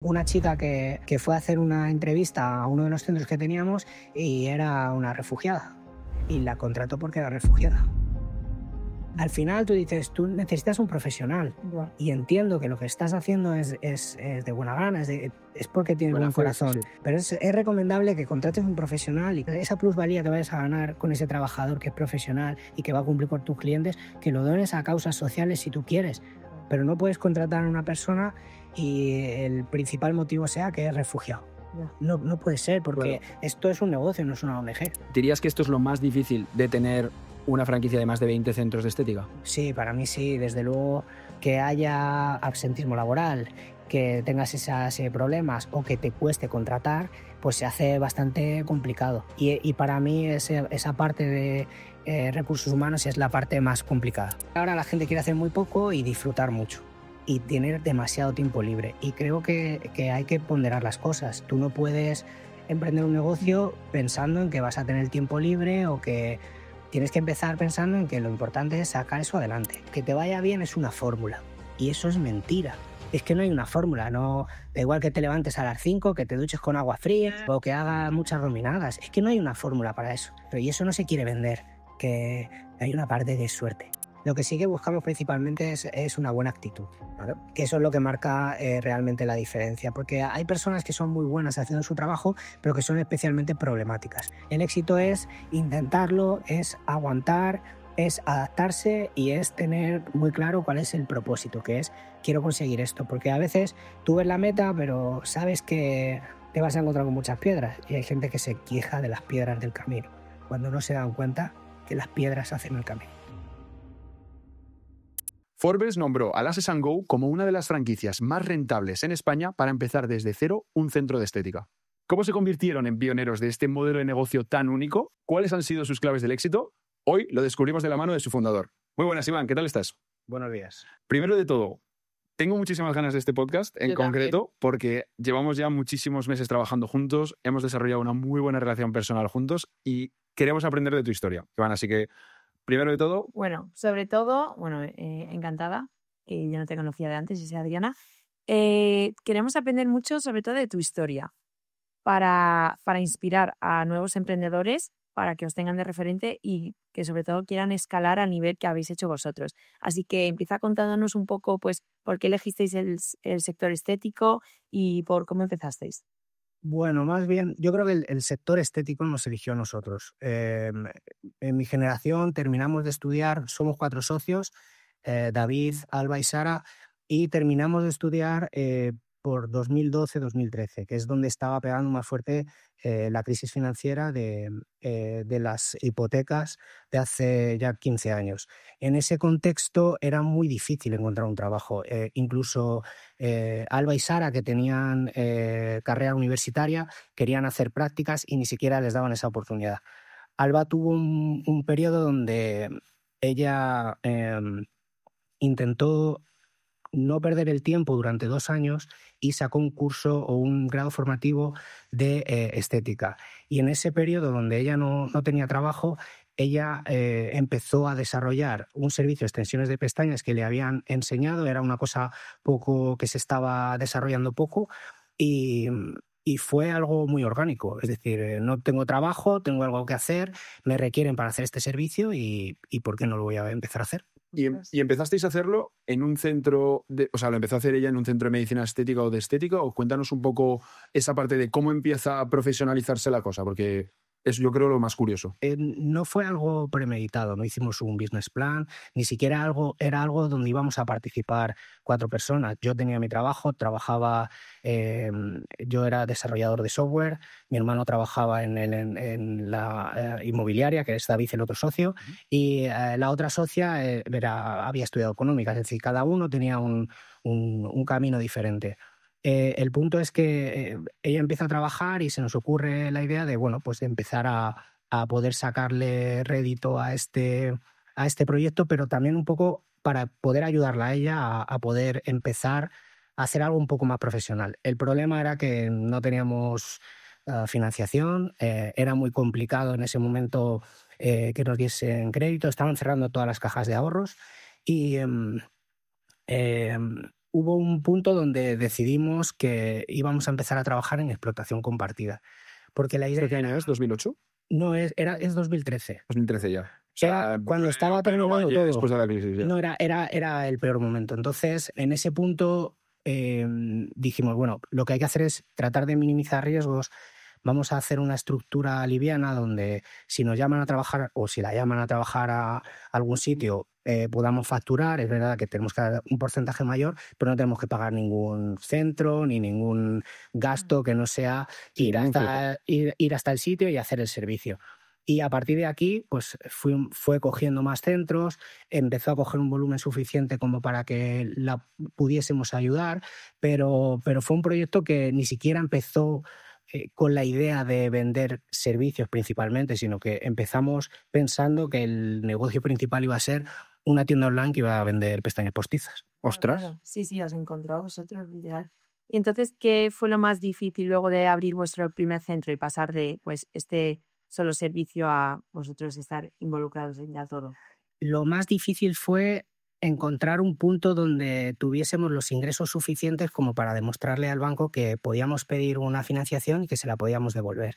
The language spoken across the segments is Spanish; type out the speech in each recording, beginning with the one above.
Una chica que fue a hacer una entrevista a uno de los centros que teníamos y era una refugiada. Y la contrató porque era refugiada. Al final tú dices, tú necesitas un profesional. Y entiendo que lo que estás haciendo es de buena gana, es porque tienes buen corazón. Sí. Pero es recomendable que contrates un profesional y esa plusvalía que vayas a ganar con ese trabajador que es profesional y que va a cumplir con tus clientes, que lo dones a causas sociales si tú quieres. Pero no puedes contratar a una persona y el principal motivo sea que es refugiado. No puede ser, porque esto es un negocio, no es una ONG. ¿Dirías que esto es lo más difícil de tener una franquicia de más de 20 centros de estética? Sí, para mí sí, desde luego que haya absentismo laboral, que tengas esos problemas o que te cueste contratar, pues se hace bastante complicado. Y para mí esa parte de recursos humanos es la parte más complicada. Ahora la gente quiere hacer muy poco y disfrutar mucho y tener demasiado tiempo libre. Y creo que hay que ponderar las cosas. Tú no puedes emprender un negocio pensando en que vas a tener tiempo libre o que tienes que empezar pensando en que lo importante es sacar eso adelante. Que te vaya bien es una fórmula y eso es mentira. Es que no hay una fórmula, no da igual que te levantes a las 5, que te duches con agua fría o que hagas muchas dominadas. Es que no hay una fórmula para eso. Pero y eso no se quiere vender, que hay una parte de suerte. Lo que sí que buscamos principalmente es una buena actitud, ¿vale? Que eso es lo que marca realmente la diferencia, porque hay personas que son muy buenas haciendo su trabajo, pero que son especialmente problemáticas. El éxito es intentarlo, es aguantar, es adaptarse y es tener muy claro cuál es el propósito, que es quiero conseguir esto, porque a veces tú ves la meta, pero sabes que te vas a encontrar con muchas piedras y hay gente que se queja de las piedras del camino, cuando no se dan cuenta que las piedras hacen el camino. Forbes nombró a Lashes & Go como una de las franquicias más rentables en España para empezar desde cero un centro de estética. ¿Cómo se convirtieron en pioneros de este modelo de negocio tan único? ¿Cuáles han sido sus claves del éxito? Hoy lo descubrimos de la mano de su fundador. Muy buenas, Iván, ¿qué tal estás? Buenos días. Primero de todo, tengo muchísimas ganas de este podcast en concreto porque llevamos ya muchísimos meses trabajando juntos, hemos desarrollado una muy buena relación personal juntos y queremos aprender de tu historia, Iván, así que primero de todo... Bueno, sobre todo, encantada, que yo no te conocía de antes, yo soy Adriana. Queremos aprender mucho, sobre todo, de tu historia, para inspirar a nuevos emprendedores, para que os tengan de referente y que, sobre todo, quieran escalar al nivel que habéis hecho vosotros. Así que empieza contándonos un poco, pues, por qué elegisteis el sector estético y por cómo empezasteis. Bueno, más bien, yo creo que el sector estético nos eligió a nosotros. En mi generación terminamos de estudiar, somos 4 socios, David, Alba y Sara, y terminamos de estudiar por 2012-2013, que es donde estaba pegando más fuerte la crisis financiera de las hipotecas de hace ya 15 años. En ese contexto era muy difícil encontrar un trabajo. Incluso Alba y Sara, que tenían carrera universitaria, querían hacer prácticas y ni siquiera les daban esa oportunidad. Alba tuvo un periodo donde ella intentó no perder el tiempo durante 2 años y sacó un curso o un grado formativo de estética. Y en ese periodo donde ella no tenía trabajo, ella empezó a desarrollar un servicio de extensiones de pestañas que le habían enseñado, era una cosa poco que se estaba desarrollando poco y fue algo muy orgánico. Es decir, no tengo trabajo, tengo algo que hacer, me requieren para hacer este servicio y ¿por qué no lo voy a empezar a hacer? Y empezasteis a hacerlo en un centro, o sea, lo empezó a hacer ella en un centro de medicina estética o de estética, o cuéntanos un poco esa parte de cómo empieza a profesionalizarse la cosa, porque es yo creo lo más curioso. No fue algo premeditado, no hicimos un business plan, ni siquiera era algo donde íbamos a participar 4 personas. Yo tenía mi trabajo, yo era desarrollador de software, mi hermano trabajaba en la inmobiliaria, que es David, el otro socio, y la otra socia había estudiado económicas, es decir, cada uno tenía un camino diferente. El punto es que ella empieza a trabajar y se nos ocurre la idea de, bueno, pues de empezar a poder sacarle rédito a este proyecto, pero también un poco para poder ayudarla a ella a poder empezar a hacer algo un poco más profesional. El problema era que no teníamos financiación, era muy complicado en ese momento que nos diesen crédito, estaban cerrando todas las cajas de ahorros y hubo un punto donde decidimos que íbamos a empezar a trabajar en explotación compartida. Porque la idea... ¿Qué año es? ¿2008? No, es 2013. 2013 ya. Era cuando estaba terminando todo. Después de la crisis, ya. No, era el peor momento. Entonces, en ese punto dijimos, bueno, lo que hay que hacer es tratar de minimizar riesgos. Vamos a hacer una estructura liviana donde si nos llaman a trabajar o si la llaman a trabajar a algún sitio, podamos facturar. Es verdad que tenemos que dar un porcentaje mayor, pero no tenemos que pagar ningún centro ni ningún gasto que no sea ir hasta el sitio y hacer el servicio. Y a partir de aquí, pues fue cogiendo más centros, empezó a coger un volumen suficiente como para que la pudiésemos ayudar, pero fue un proyecto que ni siquiera empezó con la idea de vender servicios principalmente, sino que empezamos pensando que el negocio principal iba a ser una tienda online que iba a vender pestañas postizas. ¡Ostras! Claro. Sí, os encontró vosotros, literal. Y entonces, ¿qué fue lo más difícil luego de abrir vuestro primer centro y pasar de pues este solo servicio a vosotros estar involucrados en ya todo? Lo más difícil fue encontrar un punto donde tuviésemos los ingresos suficientes como para demostrarle al banco que podíamos pedir una financiación y que se la podíamos devolver.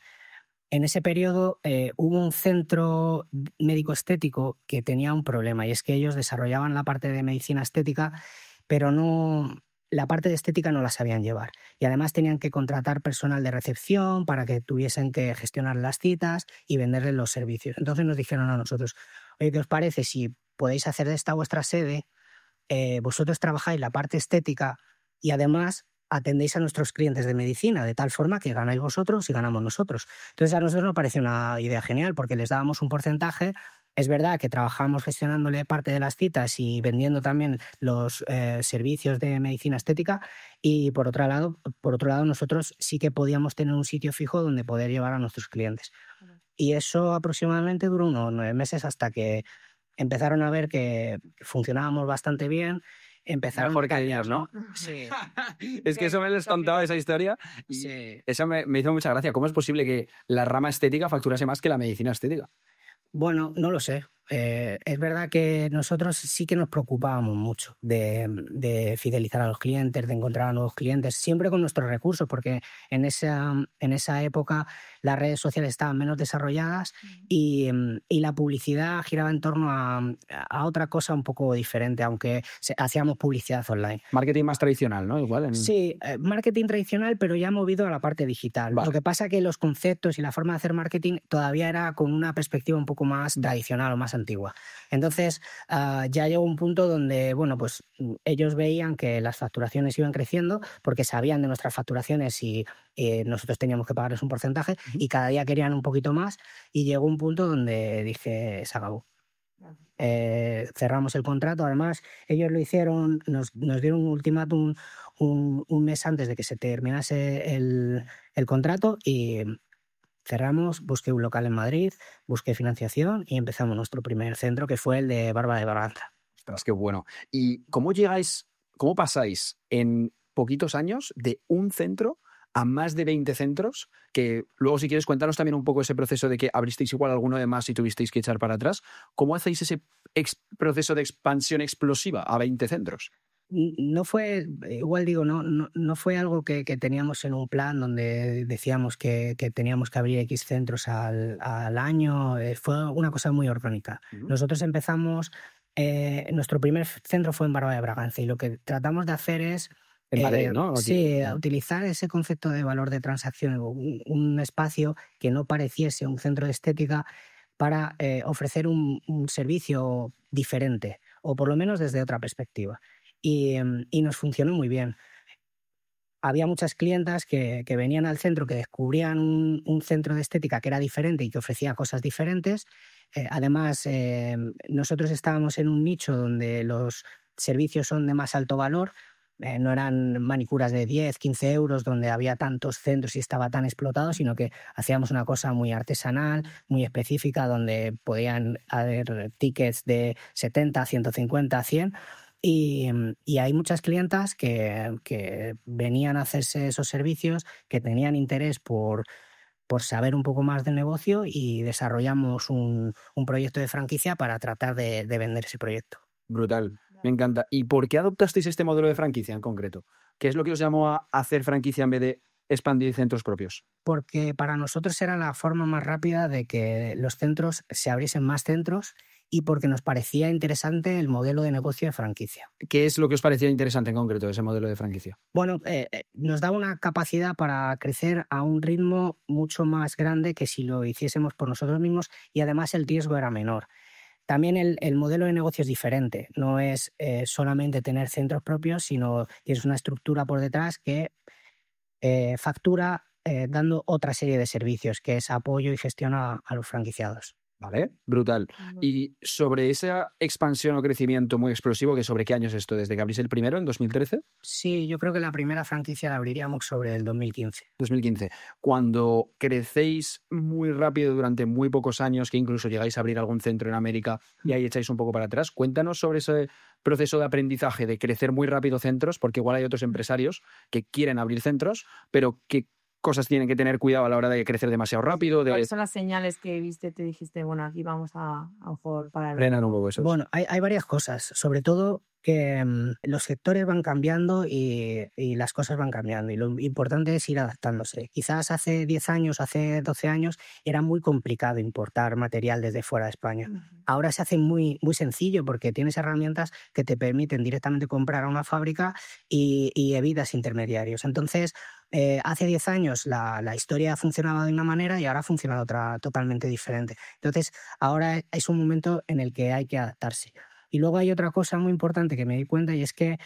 En ese periodo hubo un centro médico estético que tenía un problema, y es que ellos desarrollaban la parte de medicina estética, pero la parte de estética no la sabían llevar. Y además tenían que contratar personal de recepción para que tuviesen que gestionar las citas y venderles los servicios. Entonces nos dijeron a nosotros, oye, ¿qué os parece si podéis hacer de esta vuestra sede? Vosotros trabajáis la parte estética y además atendéis a nuestros clientes de medicina, de tal forma que ganáis vosotros y ganamos nosotros. Entonces a nosotros nos pareció una idea genial porque les dábamos un porcentaje. Es verdad que trabajamos gestionándole parte de las citas y vendiendo también los servicios de medicina estética, y por otro lado nosotros sí que podíamos tener un sitio fijo donde poder llevar a nuestros clientes. Y eso aproximadamente duró unos 9 meses hasta que empezaron a ver que funcionábamos bastante bien. Mejor que ellas, ¿no? Sí. Es que eso me les contaba, esa historia, y Sí. eso me hizo mucha gracia. ¿Cómo es posible que la rama estética facturase más que la medicina estética? Bueno, no lo sé. Es verdad que nosotros sí que nos preocupábamos mucho de fidelizar a los clientes, de encontrar a nuevos clientes, siempre con nuestros recursos, porque en esa época las redes sociales estaban menos desarrolladas y la publicidad giraba en torno a otra cosa un poco diferente, aunque hacíamos publicidad online. Marketing más tradicional, ¿no? Igual. Sí, marketing tradicional, pero ya movido a la parte digital. Vale. Lo que pasa es que los conceptos y la forma de hacer marketing todavía era con una perspectiva un poco más tradicional o más antigua. Entonces, ya llegó un punto donde, bueno, pues ellos veían que las facturaciones iban creciendo porque sabían de nuestras facturaciones y nosotros teníamos que pagarles un porcentaje, y cada día querían un poquito más, y llegó un punto donde dije, se acabó. Cerramos el contrato. Además, ellos lo hicieron, nos dieron un ultimátum un mes antes de que se terminase el contrato, y cerramos. Busqué un local en Madrid, busqué financiación y empezamos nuestro primer centro, que fue el de Barba de Braganza. Ostras, qué bueno. ¿Y cómo pasáis en poquitos años de un centro a más de 20 centros? Que luego, si quieres, cuéntanos también un poco ese proceso de que abristeis igual alguno de más y tuvisteis que echar para atrás. ¿Cómo hacéis ese proceso de expansión explosiva a 20 centros? No fue, igual digo, no fue algo que teníamos en un plan donde decíamos que teníamos que abrir X centros al año. Fue una cosa muy orgánica. Nosotros empezamos, nuestro primer centro fue en Barba de Braganza, y lo que tratamos de hacer es En Madrid, ¿no? Sí, utilizar ese concepto de valor de transacción, un espacio que no pareciese un centro de estética, para ofrecer un servicio diferente, o por lo menos desde otra perspectiva. Y nos funcionó muy bien. Había muchas clientas que venían al centro, que descubrían un centro de estética que era diferente y que ofrecía cosas diferentes. Además, nosotros estábamos en un nicho donde los servicios son de más alto valor. No eran manicuras de 10, 15 euros donde había tantos centros y estaba tan explotado, sino que hacíamos una cosa muy artesanal, muy específica, donde podían haber tickets de 70, 150, 100. Y hay muchas clientas que venían a hacerse esos servicios, que tenían interés por saber un poco más del negocio, y desarrollamos un proyecto de franquicia para tratar de vender ese proyecto. Brutal. Me encanta. ¿Y por qué adoptasteis este modelo de franquicia en concreto? ¿Qué es lo que os llamó a hacer franquicia en vez de expandir centros propios? Porque para nosotros era la forma más rápida de que los centros se abriesen más centros y porque nos parecía interesante el modelo de negocio de franquicia. ¿Qué es lo que os parecía interesante en concreto de ese modelo de franquicia? Bueno, nos daba una capacidad para crecer a un ritmo mucho más grande que si lo hiciésemos por nosotros mismos y además el riesgo era menor. También el modelo de negocio es diferente, no es solamente tener centros propios, sino tienes una estructura por detrás que factura dando otra serie de servicios, que es apoyo y gestión a los franquiciados. ¿Vale? Brutal. Y sobre esa expansión o crecimiento muy explosivo, ¿que sobre qué años es esto? ¿Desde que abrís el primero, en 2013? Sí, yo creo que la primera franquicia la abriríamos sobre el 2015. 2015. Cuando crecéis muy rápido durante muy pocos años, que incluso llegáis a abrir algún centro en América y ahí echáis un poco para atrás, cuéntanos sobre ese proceso de aprendizaje de crecer muy rápido centros, porque igual hay otros empresarios que quieren abrir centros, pero que cosas tienen que tener cuidado a la hora de crecer demasiado rápido. ¿Cuáles son las señales que viste, te dijiste, bueno, aquí vamos a lo mejor parar? Frenar un poco eso. Bueno, hay varias cosas, sobre todo que los sectores van cambiando y las cosas van cambiando y lo importante es ir adaptándose. Quizás hace 10 años, hace 12 años era muy complicado importar material desde fuera de España. Ahora se hace muy, muy sencillo porque tienes herramientas que te permiten directamente comprar a una fábrica y evitas intermediarios. Entonces, hace 10 años la historia funcionaba de una manera y ahora funciona de otra totalmente diferente. Entonces, ahora es un momento en el que hay que adaptarse. Y luego hay otra cosa muy importante que me di cuenta y es que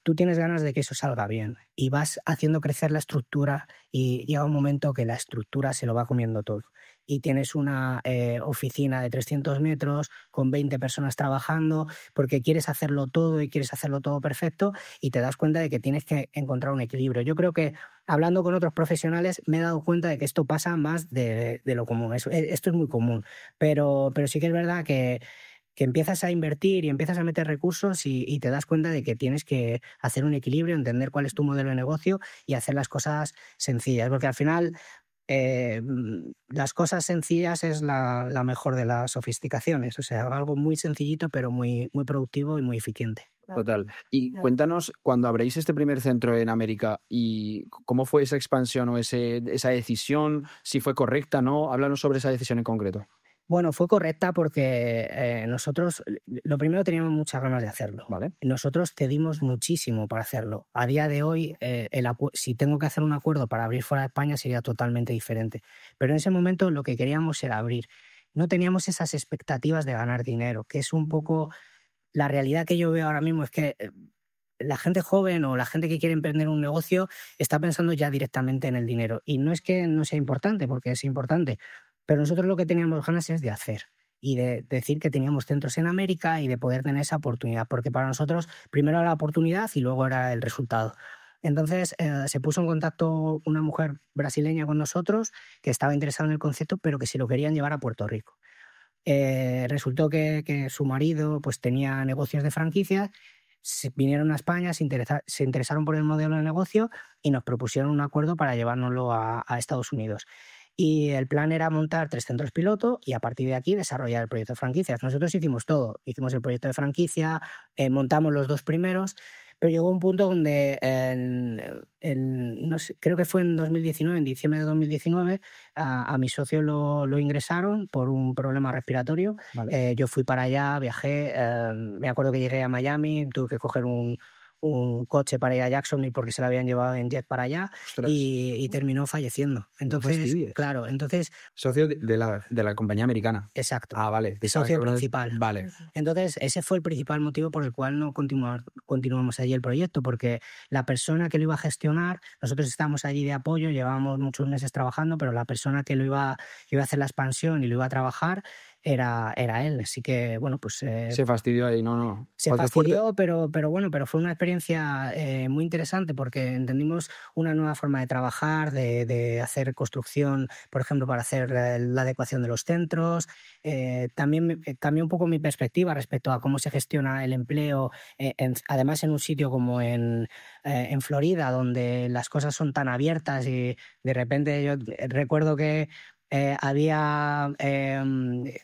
tú tienes ganas de que eso salga bien y vas haciendo crecer la estructura y llega un momento que la estructura se lo va comiendo todo. Y tienes una oficina de 300 metros con 20 personas trabajando porque quieres hacerlo todo y quieres hacerlo todo perfecto y te das cuenta de que tienes que encontrar un equilibrio. Yo creo que hablando con otros profesionales me he dado cuenta de que esto pasa más de lo común. Esto es muy común, pero sí que es verdad que empiezas a invertir y empiezas a meter recursos y te das cuenta de que tienes que hacer un equilibrio, entender cuál es tu modelo de negocio y hacer las cosas sencillas, porque al final las cosas sencillas es la mejor de las sofisticaciones, o sea, algo muy sencillito pero muy, muy productivo y muy eficiente. Total. Y cuéntanos, cuando abréis este primer centro en América, ¿y cómo fue esa expansión o esa decisión? ¿Si fue correcta, no? Háblanos sobre esa decisión en concreto. Bueno, fue correcta porque nosotros, lo primero, teníamos muchas ganas de hacerlo. Vale. Nosotros cedimos muchísimo para hacerlo. A día de hoy, si tengo que hacer un acuerdo para abrir fuera de España sería totalmente diferente. Pero en ese momento lo que queríamos era abrir. No teníamos esas expectativas de ganar dinero, que es un poco la realidad que yo veo ahora mismo, es que la gente joven o la gente que quiere emprender un negocio está pensando ya directamente en el dinero. Y no es que no sea importante, porque es importante, pero nosotros lo que teníamos ganas es de hacer y de decir que teníamos centros en América y de poder tener esa oportunidad, porque para nosotros primero era la oportunidad y luego era el resultado. Entonces se puso en contacto una mujer brasileña con nosotros que estaba interesada en el concepto, pero que se lo querían llevar a Puerto Rico. Resultó que su marido pues, tenía negocios de franquicias, vinieron a España, se interesaron por el modelo de negocio y nos propusieron un acuerdo para llevárnoslo a Estados Unidos. Y el plan era montar 3 centros piloto y a partir de aquí desarrollar el proyecto de franquicias. Nosotros hicimos todo. Hicimos el proyecto de franquicia, montamos los 2 primeros, pero llegó un punto donde, no sé, creo que fue en 2019, en diciembre de 2019, a mi socio lo ingresaron por un problema respiratorio. Vale. Yo fui para allá, viajé, me acuerdo que llegué a Miami, tuve que coger un coche para ir a Jacksonville porque se lo habían llevado en jet para allá y terminó falleciendo. Entonces, claro, entonces... Socio de la compañía americana. Exacto. Ah, vale. Socio principal. Vale. Entonces, ese fue el principal motivo por el cual no continuamos allí el proyecto, porque la persona que lo iba a gestionar, nosotros estábamos allí de apoyo, llevábamos muchos meses trabajando, pero la persona que iba a hacer la expansión y lo iba a trabajar era él. Así que, bueno, pues... se fastidió ahí, no. Se fastidió, pero fue una experiencia muy interesante porque entendimos una nueva forma de trabajar, de hacer construcción, por ejemplo, para hacer la adecuación de los centros. También cambió un poco mi perspectiva respecto a cómo se gestiona el empleo, además en un sitio como en Florida, donde las cosas son tan abiertas y de repente yo recuerdo que había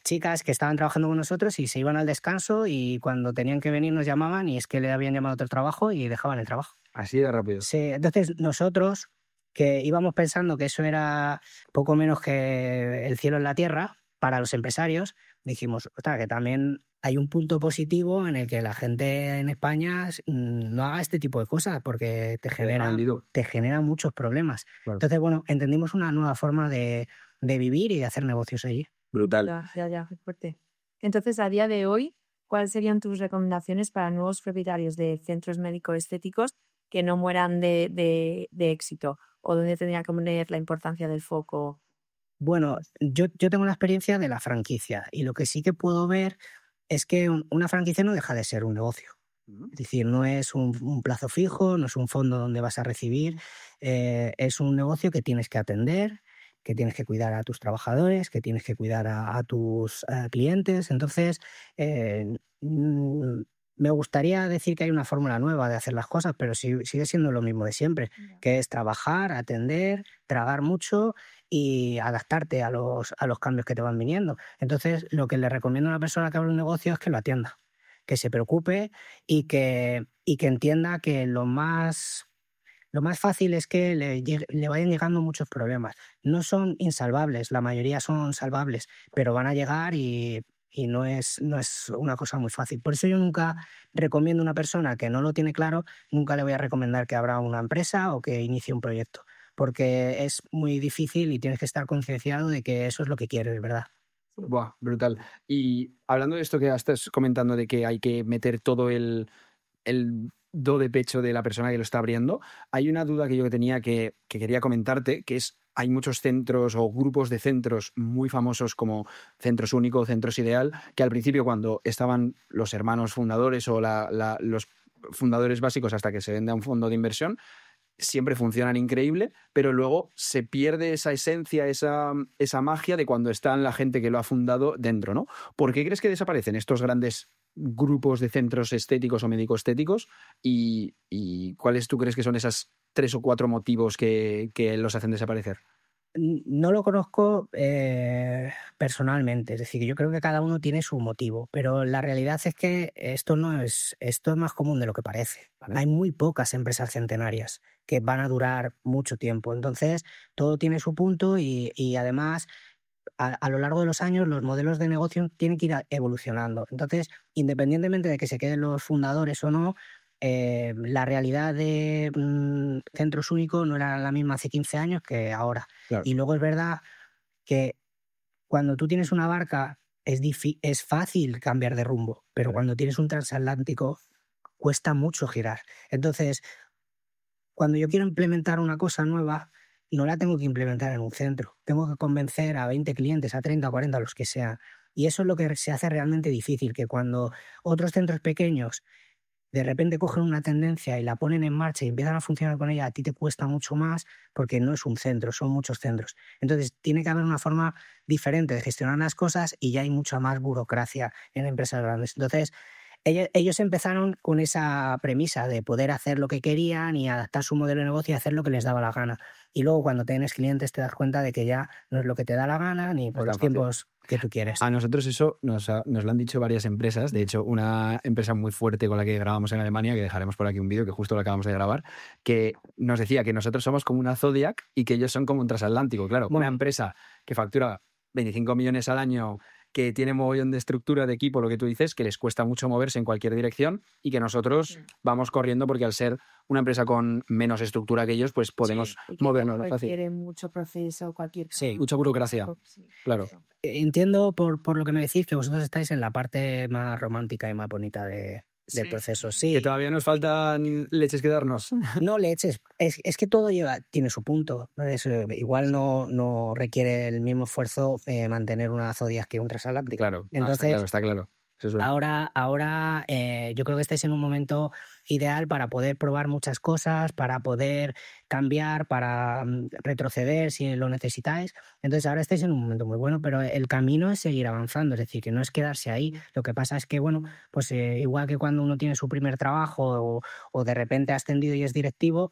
chicas que estaban trabajando con nosotros y se iban al descanso y cuando tenían que venir nos llamaban y es que le habían llamado a otro trabajo y dejaban el trabajo. Así de rápido. Sí, entonces nosotros, que íbamos pensando que eso era poco menos que el cielo en la tierra para los empresarios, dijimos, ostras, que también hay un punto positivo en el que la gente en España no haga este tipo de cosas porque te genera muchos problemas. Claro. Entonces, bueno, entendimos una nueva forma de vivir y de hacer negocios allí. Brutal. Ya, qué fuerte. Entonces, a día de hoy, ¿cuáles serían tus recomendaciones para nuevos propietarios de centros médico-estéticos que no mueran de éxito? ¿O dónde tendría que poner la importancia del foco? Bueno, yo tengo la experiencia de la franquicia y lo que sí que puedo ver es que una franquicia no deja de ser un negocio. Es decir, no es un plazo fijo, no es un fondo donde vas a recibir, es un negocio que tienes que atender, que tienes que cuidar a tus trabajadores, que tienes que cuidar a tus clientes. Entonces, me gustaría decir que hay una fórmula nueva de hacer las cosas, pero sigue siendo lo mismo de siempre, que es trabajar, atender, tragar mucho y adaptarte a los cambios que te van viniendo. Entonces, lo que le recomiendo a una persona que abre un negocio es que lo atienda, que se preocupe y que entienda que lo más fácil es que le vayan llegando muchos problemas. No son insalvables, la mayoría son salvables, pero van a llegar y no es una cosa muy fácil. Por eso yo nunca recomiendo a una persona que no lo tiene claro, nunca le voy a recomendar que abra una empresa o que inicie un proyecto, porque es muy difícil y tienes que estar concienciado de que eso es lo que quieres, de verdad. Buah, brutal. Y hablando de esto que estás comentando de que hay que meter todo el do de pecho de la persona que lo está abriendo, hay una duda que yo tenía que quería comentarte, que es, hay muchos centros o grupos de centros muy famosos como Centros Único, Centros Ideal, que al principio cuando estaban los hermanos fundadores o los fundadores básicos hasta que se vende a un fondo de inversión, siempre funcionan increíble, pero luego se pierde esa esencia, esa magia de cuando está la gente que lo ha fundado dentro, ¿no? ¿Por qué crees que desaparecen estos grandes grupos de centros estéticos o médico-estéticos? ¿Y cuáles tú crees que son esas 3 o 4 motivos que los hacen desaparecer? No lo conozco personalmente, es decir, yo creo que cada uno tiene su motivo, pero la realidad es que esto es más común de lo que parece. ¿Vale? Hay muy pocas empresas centenarias que van a durar mucho tiempo, entonces todo tiene su punto y además a lo largo de los años los modelos de negocio tienen que ir evolucionando. Entonces, independientemente de que se queden los fundadores o no, la realidad de Centros Único no era la misma hace 15 años que ahora. Claro. Y luego es verdad que cuando tú tienes una barca es fácil cambiar de rumbo, pero Claro. cuando tienes un transatlántico cuesta mucho girar. Entonces, cuando yo quiero implementar una cosa nueva, no la tengo que implementar en un centro. Tengo que convencer a 20 clientes, a 30, a 40, a los que sean. Y eso es lo que se hace realmente difícil, que cuando otros centros pequeños de repente cogen una tendencia y la ponen en marcha y empiezan a funcionar con ella, a ti te cuesta mucho más porque no es un centro, son muchos centros. Entonces, tiene que haber una forma diferente de gestionar las cosas y ya hay mucha más burocracia en empresas grandes. Entonces, ellos empezaron con esa premisa de poder hacer lo que querían y adaptar su modelo de negocio y hacer lo que les daba la gana. Y luego cuando tienes clientes te das cuenta de que ya no es lo que te da la gana ni por los tiempos que tú quieres. A nosotros eso nos lo han dicho varias empresas. De hecho, una empresa muy fuerte con la que grabamos en Alemania, que dejaremos por aquí un vídeo que justo lo acabamos de grabar, que nos decía que nosotros somos como una Zodiac y que ellos son como un transatlántico. Claro, una empresa que factura 25 millones al año, que tiene mogollón de estructura de equipo, lo que tú dices, que les cuesta mucho moverse en cualquier dirección y que nosotros vamos corriendo porque al ser una empresa con menos estructura que ellos, pues podemos movernos fácil. Requiere mucho proceso, cualquier cosa. Sí, mucha burocracia. Sí, Claro. Entiendo por lo que me decís que vosotros estáis en la parte más romántica y más bonita del proceso. Sí. Que todavía nos faltan leches que darnos. No leches, es que todo tiene su punto. Igual no requiere el mismo esfuerzo mantener una Zodiac que un transatlántico. Claro, entonces está claro. Ahora yo creo que estáis en un momento ideal para poder probar muchas cosas, para poder cambiar, para retroceder si lo necesitáis. Entonces ahora estáis en un momento muy bueno, pero el camino es seguir avanzando, es decir, que no es quedarse ahí. Lo que pasa es que, bueno, pues igual que cuando uno tiene su primer trabajo o de repente ha ascendido y es directivo,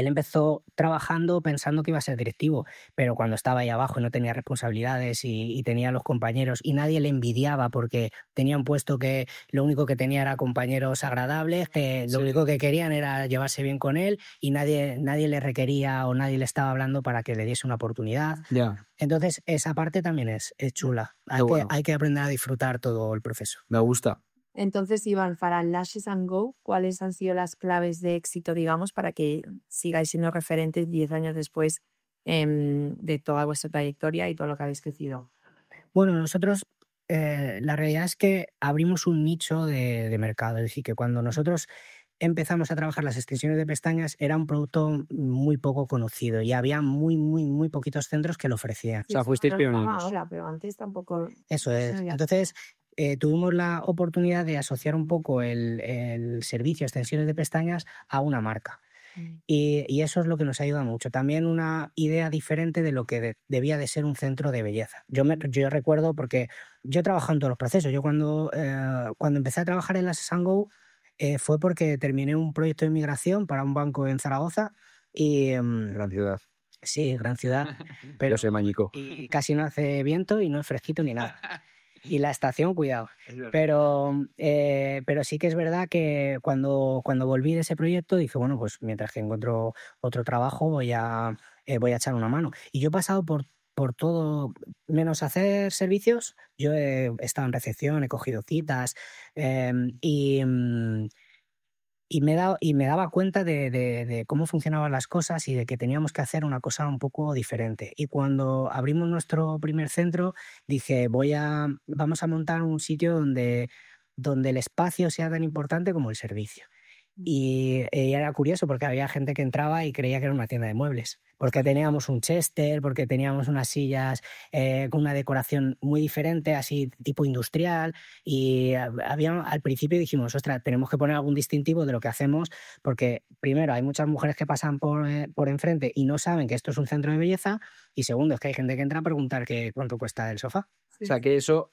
Él empezó trabajando pensando que iba a ser directivo, pero cuando estaba ahí abajo y no tenía responsabilidades y tenía los compañeros y nadie le envidiaba porque tenía un puesto que lo único que tenía era compañeros agradables, que lo único que querían era llevarse bien con él y nadie le requería o nadie le estaba hablando para que le diese una oportunidad. Ya, Entonces, esa parte también es chula. bueno. Hay que aprender a disfrutar todo el proceso. me gusta. Entonces, Iván, para Lashes and Go, ¿cuáles han sido las claves de éxito, digamos, para que sigáis siendo referentes 10 años después de toda vuestra trayectoria y todo lo que habéis crecido? Bueno, nosotros, la realidad es que abrimos un nicho de mercado. Es decir, que cuando nosotros empezamos a trabajar las extensiones de pestañas era un producto muy poco conocido y había muy poquitos centros que lo ofrecían. O sea, fuisteis pioneros. Ahora, pero antes tampoco. Eso es. Entonces, tuvimos la oportunidad de asociar un poco el servicio de extensiones de pestañas a una marca. Y eso es lo que nos ayuda mucho. También una idea diferente de lo que debía de ser un centro de belleza. Yo recuerdo porque yo he trabajado en todos los procesos. Yo cuando empecé a trabajar en Lashes and Go fue porque terminé un proyecto de migración para un banco en Zaragoza y Gran ciudad. sí, gran ciudad, pero Yo soy mañico. y casi no hace viento y no es fresquito ni nada. Y la estación, cuidado. Es verdad. Pero sí que es verdad que cuando volví de ese proyecto dije, bueno, pues mientras que encuentro otro trabajo voy a echar una mano. Y yo he pasado por todo, menos hacer servicios, yo he estado en recepción, he cogido citas y me daba cuenta de cómo funcionaban las cosas y de que teníamos que hacer una cosa un poco diferente. Y cuando abrimos nuestro primer centro, dije, vamos a montar un sitio donde el espacio sea tan importante como el servicio. Y era curioso porque había gente que entraba y creía que era una tienda de muebles, porque teníamos un Chester, porque teníamos unas sillas con una decoración muy diferente, así tipo industrial, y al principio dijimos, ostras, tenemos que poner algún distintivo de lo que hacemos, porque primero hay muchas mujeres que pasan por enfrente y no saben que esto es un centro de belleza, y segundo es que hay gente que entra a preguntar cuánto cuesta el sofá. O sea, que eso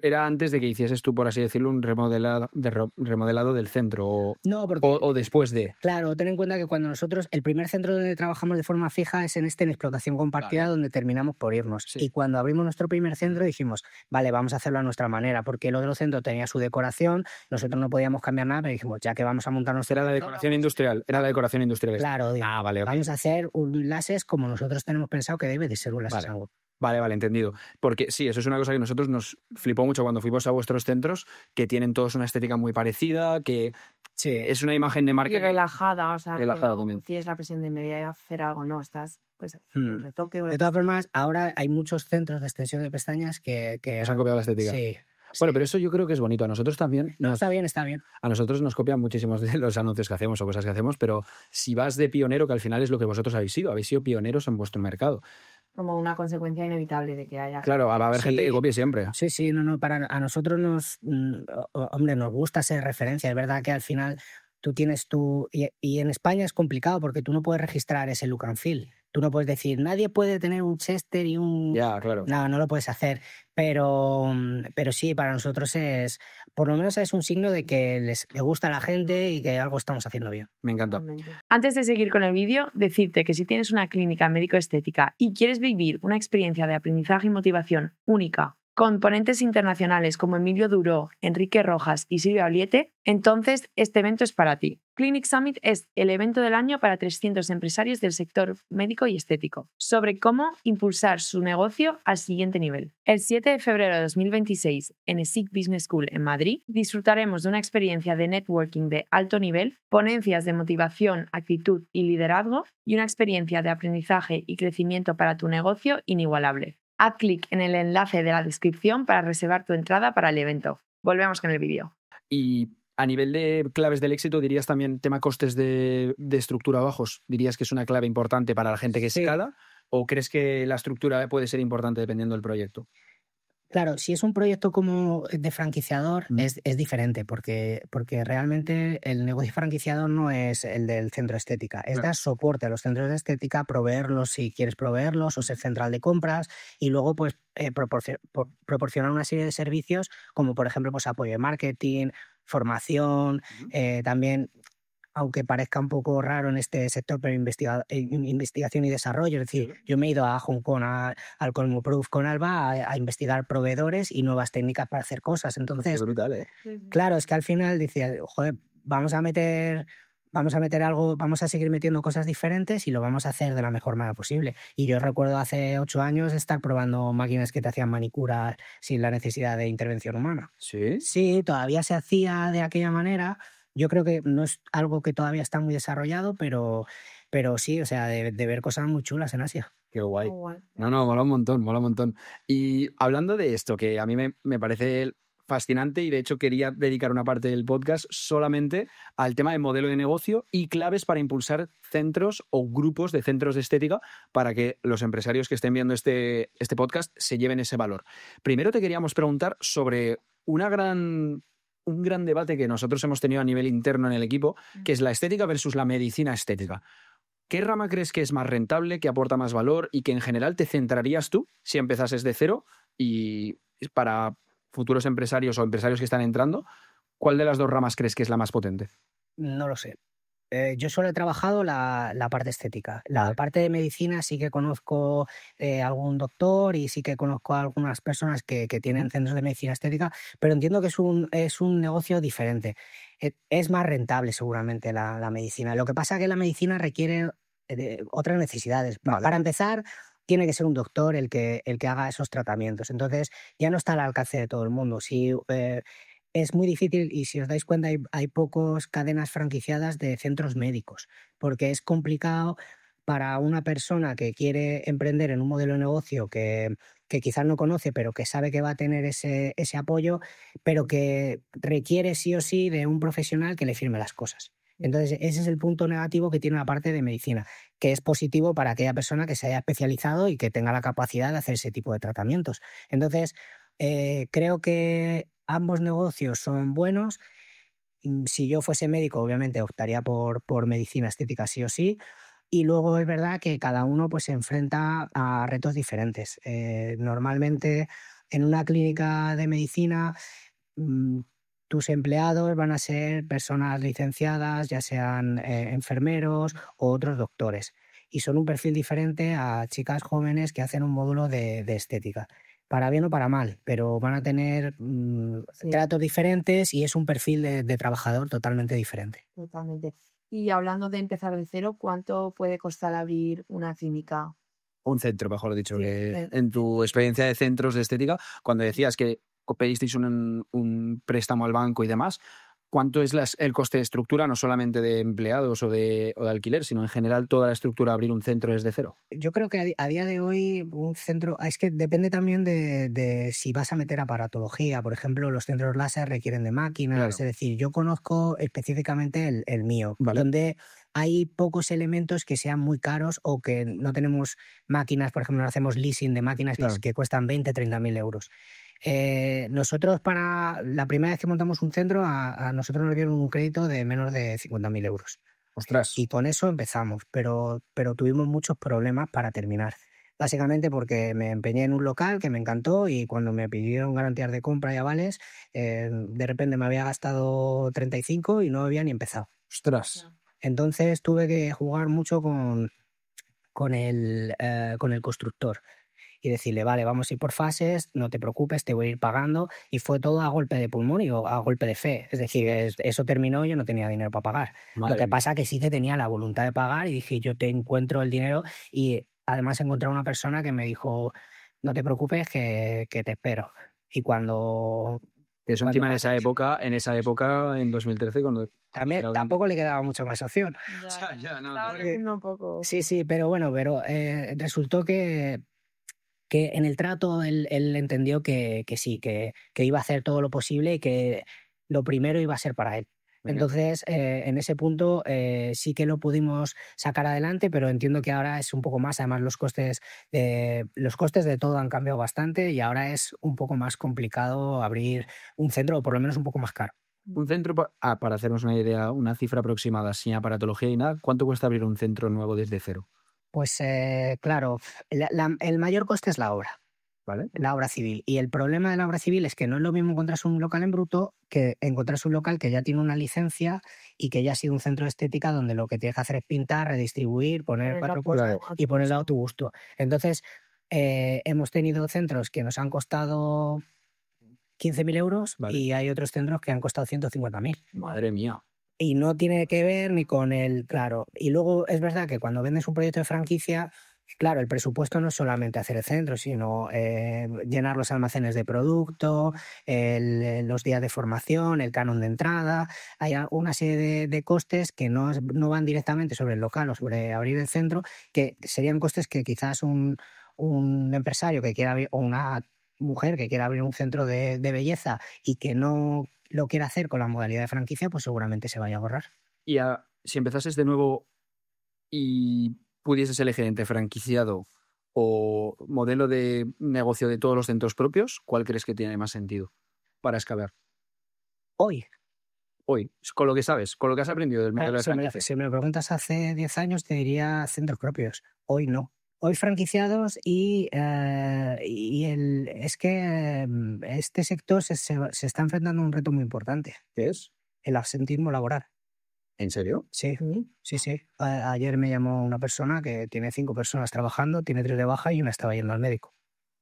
era antes de que hicieses tú, por así decirlo, un remodelado del centro No, porque o después de. claro, ten en cuenta que cuando nosotros, el primer centro donde trabajamos de forma fija es en explotación compartida, Vale. donde terminamos por irnos. Sí. Y cuando abrimos nuestro primer centro dijimos, vale, vamos a hacerlo a nuestra manera, porque el otro centro tenía su decoración, nosotros no podíamos cambiar nada, pero dijimos, ya que vamos a montar nuestro... Era la decoración industrial. Era la decoración industrial. Claro, digo, Vale. vamos a hacer un Lashes como nosotros tenemos pensado que debe de ser un Lashes and Go. Vale, entendido. Porque sí, eso es una cosa que a nosotros nos flipó mucho cuando fuimos a vuestros centros, que tienen todos una estética muy parecida, que Sí. es una imagen de marca. Y relajada, o sea, Relajada que también. tienes la presión de me voy a hacer algo, no, estás, pues, Hmm. retoque. De todas formas, ahora hay muchos centros de extensión de pestañas que Os han copiado la estética. sí. Bueno, pero eso yo creo que es bonito. A nosotros también. No, está bien. A nosotros nos copian muchísimos de los anuncios que hacemos o cosas que hacemos, pero si vas de pionero, que al final es lo que vosotros habéis sido pioneros en vuestro mercado. Como una consecuencia inevitable de que haya... Claro, va a haber Sí. gente que copie siempre. Sí, no, a nosotros hombre, nos gusta ser referencia. Es verdad que al final tú tienes y en España es complicado porque tú no puedes registrar ese look and feel. Tú no puedes decir, nadie puede tener un Chester y un... Ya, claro. No lo puedes hacer. Pero sí, para nosotros por lo menos es un signo de que le gusta a la gente y que algo estamos haciendo bien. Me encanta. Antes de seguir con el vídeo, decirte que si tienes una clínica médico-estética y quieres vivir una experiencia de aprendizaje y motivación única, con ponentes internacionales como Emilio Duró, Enrique Rojas y Silvia Oliete, entonces este evento es para ti. Clinic Summit es el evento del año para 300 empresarios del sector médico y estético, sobre cómo impulsar su negocio al siguiente nivel. El 7 de febrero de 2026, en ESIC Business School en Madrid, disfrutaremos de una experiencia de networking de alto nivel, ponencias de motivación, actitud y liderazgo y una experiencia de aprendizaje y crecimiento para tu negocio inigualable. Haz clic en el enlace de la descripción para reservar tu entrada para el evento. Volvemos con el vídeo. Y a nivel de claves del éxito, ¿dirías también tema costes de estructura bajos? ¿Dirías que es una clave importante para la gente que Sí. escala? ¿O crees que la estructura puede ser importante dependiendo del proyecto? Claro, si es un proyecto como de franquiciador, es diferente, porque realmente el negocio franquiciador no es el del centro de estética, es dar soporte a los centros de estética, proveerlos si quieres proveerlos o ser central de compras y luego pues proporcionar una serie de servicios como por ejemplo pues apoyo de marketing, formación, también aunque parezca un poco raro en este sector, pero investigación y desarrollo. Es decir, yo me he ido a Hong Kong, al Cosmoprof con Alba, a investigar proveedores y nuevas técnicas para hacer cosas. Qué Entonces, brutal, ¿eh? claro, es que al final decía, joder, vamos a meter algo, vamos a seguir metiendo cosas diferentes y lo vamos a hacer de la mejor manera posible. Y yo recuerdo hace 8 años estar probando máquinas que te hacían manicuras sin la necesidad de intervención humana. ¿Sí? Sí, todavía se hacía de aquella manera. Yo creo que no es algo que todavía está muy desarrollado, pero sí, o sea, de ver cosas muy chulas en Asia. Qué guay. Oh, guay. No, mola un montón, mola un montón. Y hablando de esto, que a mí me parece fascinante y de hecho quería dedicar una parte del podcast solamente al tema de modelo de negocio y claves para impulsar centros o grupos de centros de estética para que los empresarios que estén viendo este podcast se lleven ese valor. Primero te queríamos preguntar sobre un gran debate que nosotros hemos tenido a nivel interno en el equipo, que es la estética versus la medicina estética. ¿Qué rama crees que es más rentable, que aporta más valor y que en general te centrarías tú si empezases de cero? Y para futuros empresarios o empresarios que están entrando, ¿cuál de las dos ramas crees que es la más potente? No lo sé. Yo solo he trabajado la parte estética. La parte de medicina sí que conozco algún doctor y sí que conozco a algunas personas que tienen centros de medicina estética, pero entiendo que es un negocio diferente. Es más rentable seguramente la medicina. Lo que pasa es que la medicina requiere otras necesidades. Vale. Para empezar, tiene que ser un doctor el que haga esos tratamientos. Entonces ya no está al alcance de todo el mundo. Si es muy difícil y si os dais cuenta hay pocas cadenas franquiciadas de centros médicos, porque es complicado para una persona que quiere emprender en un modelo de negocio que quizás no conoce, pero que sabe que va a tener ese apoyo, pero que requiere sí o sí de un profesional que le firme las cosas. Entonces, ese es el punto negativo que tiene la parte de medicina, que es positivo para aquella persona que se haya especializado y que tenga la capacidad de hacer ese tipo de tratamientos. Entonces, creo que ambos negocios son buenos. Si yo fuese médico, obviamente optaría por medicina estética sí o sí. Y luego es verdad que cada uno pues, se enfrenta a retos diferentes. Normalmente en una clínica de medicina tus empleados van a ser personas licenciadas, ya sean enfermeros o otros doctores. Y son un perfil diferente a chicas jóvenes que hacen un módulo de estética. Para bien o para mal, pero van a tener tratos diferentes y es un perfil de trabajador totalmente diferente. Totalmente. Y hablando de empezar de cero, ¿cuánto puede costar abrir una clínica? Un centro, mejor dicho. Sí, Que en tu experiencia de centros de estética, cuando decías que pedisteis un préstamo al banco y demás, ¿cuánto es el coste de estructura, no solamente de empleados o de alquiler, sino en general toda la estructura, abrir un centro desde cero? Yo creo que a día de hoy un centro, es que depende también de si vas a meter aparatología. Por ejemplo, los centros láser requieren de máquinas, Claro. es decir, yo conozco específicamente el mío, Vale. donde hay pocos elementos que sean muy caros o que no tenemos máquinas, por ejemplo, no hacemos leasing de máquinas Claro. que cuestan 20, 30.000 euros. Nosotros para la primera vez que montamos un centro, a nosotros nos dieron un crédito de menos de 50.000 euros. Ostras. Y con eso empezamos, pero tuvimos muchos problemas para terminar. Básicamente porque me empeñé en un local que me encantó y cuando me pidieron garantías de compra y avales, de repente me había gastado 35 y no había ni empezado. Ostras. Entonces tuve que jugar mucho con el constructor y decirle, vale, vamos a ir por fases, no te preocupes, te voy a ir pagando. Y fue todo a golpe de pulmón y a golpe de fe. Es decir, eso terminó y yo no tenía dinero para pagar. Madre Lo que mía. pasa es que sí que tenía la voluntad de pagar y dije, yo te encuentro el dinero. Y además encontré una persona que me dijo, no te preocupes, que te espero. Y cuando... Eso cuando encima en pasó esa época, en 2013, cuando... también, era- tampoco le quedaba mucho más opción. Ya, no, Estaba no. creciendo un poco. Sí, sí, pero bueno, resultó que en el trato él entendió que sí, que iba a hacer todo lo posible y que lo primero iba a ser para él. Venga. Entonces, en ese punto sí que lo pudimos sacar adelante, pero entiendo que ahora es un poco más. Además, los costes de todo han cambiado bastante y ahora es un poco más complicado abrir un centro, o por lo menos un poco más caro. Un centro, para hacernos una idea, una cifra aproximada, sin aparatología y nada, ¿cuánto cuesta abrir un centro nuevo desde cero? Pues claro, el mayor coste es la obra. ¿vale? La obra civil. Y el problema de la obra civil es que no es lo mismo encontrarse un local en bruto que encontrarse un local que ya tiene una licencia y que ya ha sido un centro de estética donde lo que tienes que hacer es pintar, redistribuir, poner Ponerlo a 4 tu- cosas Claro. y ponerlo a tu gusto. Entonces, hemos tenido centros que nos han costado 15.000 euros Vale. y hay otros centros que han costado 150.000. Madre mía. Y no tiene que ver ni con el, claro. Y luego es verdad que cuando vendes un proyecto de franquicia, claro, el presupuesto no es solamente hacer el centro, sino llenar los almacenes de producto, los días de formación, el canon de entrada. Hay una serie de costes que no van directamente sobre el local o sobre abrir el centro, que serían costes que quizás un empresario que quiera abrir, o una mujer que quiera abrir un centro de belleza y que no lo quiera hacer con la modalidad de franquicia, pues seguramente se vaya a ahorrar. Y si empezases de nuevo y pudieses elegir entre franquiciado o modelo de negocio de todos los centros propios, ¿cuál crees que tiene más sentido para escalar? Hoy, Hoy, con lo que sabes, con lo que has aprendido del modelo de franquicia. si me lo preguntas hace 10 años, te diría centros propios. Hoy no. Hoy franquiciados es que este sector se está enfrentando a un reto muy importante, ¿Qué es? el absentismo laboral. ¿En serio? Sí, sí. Ayer me llamó una persona que tiene 5 personas trabajando, tiene 3 de baja y una estaba yendo al médico.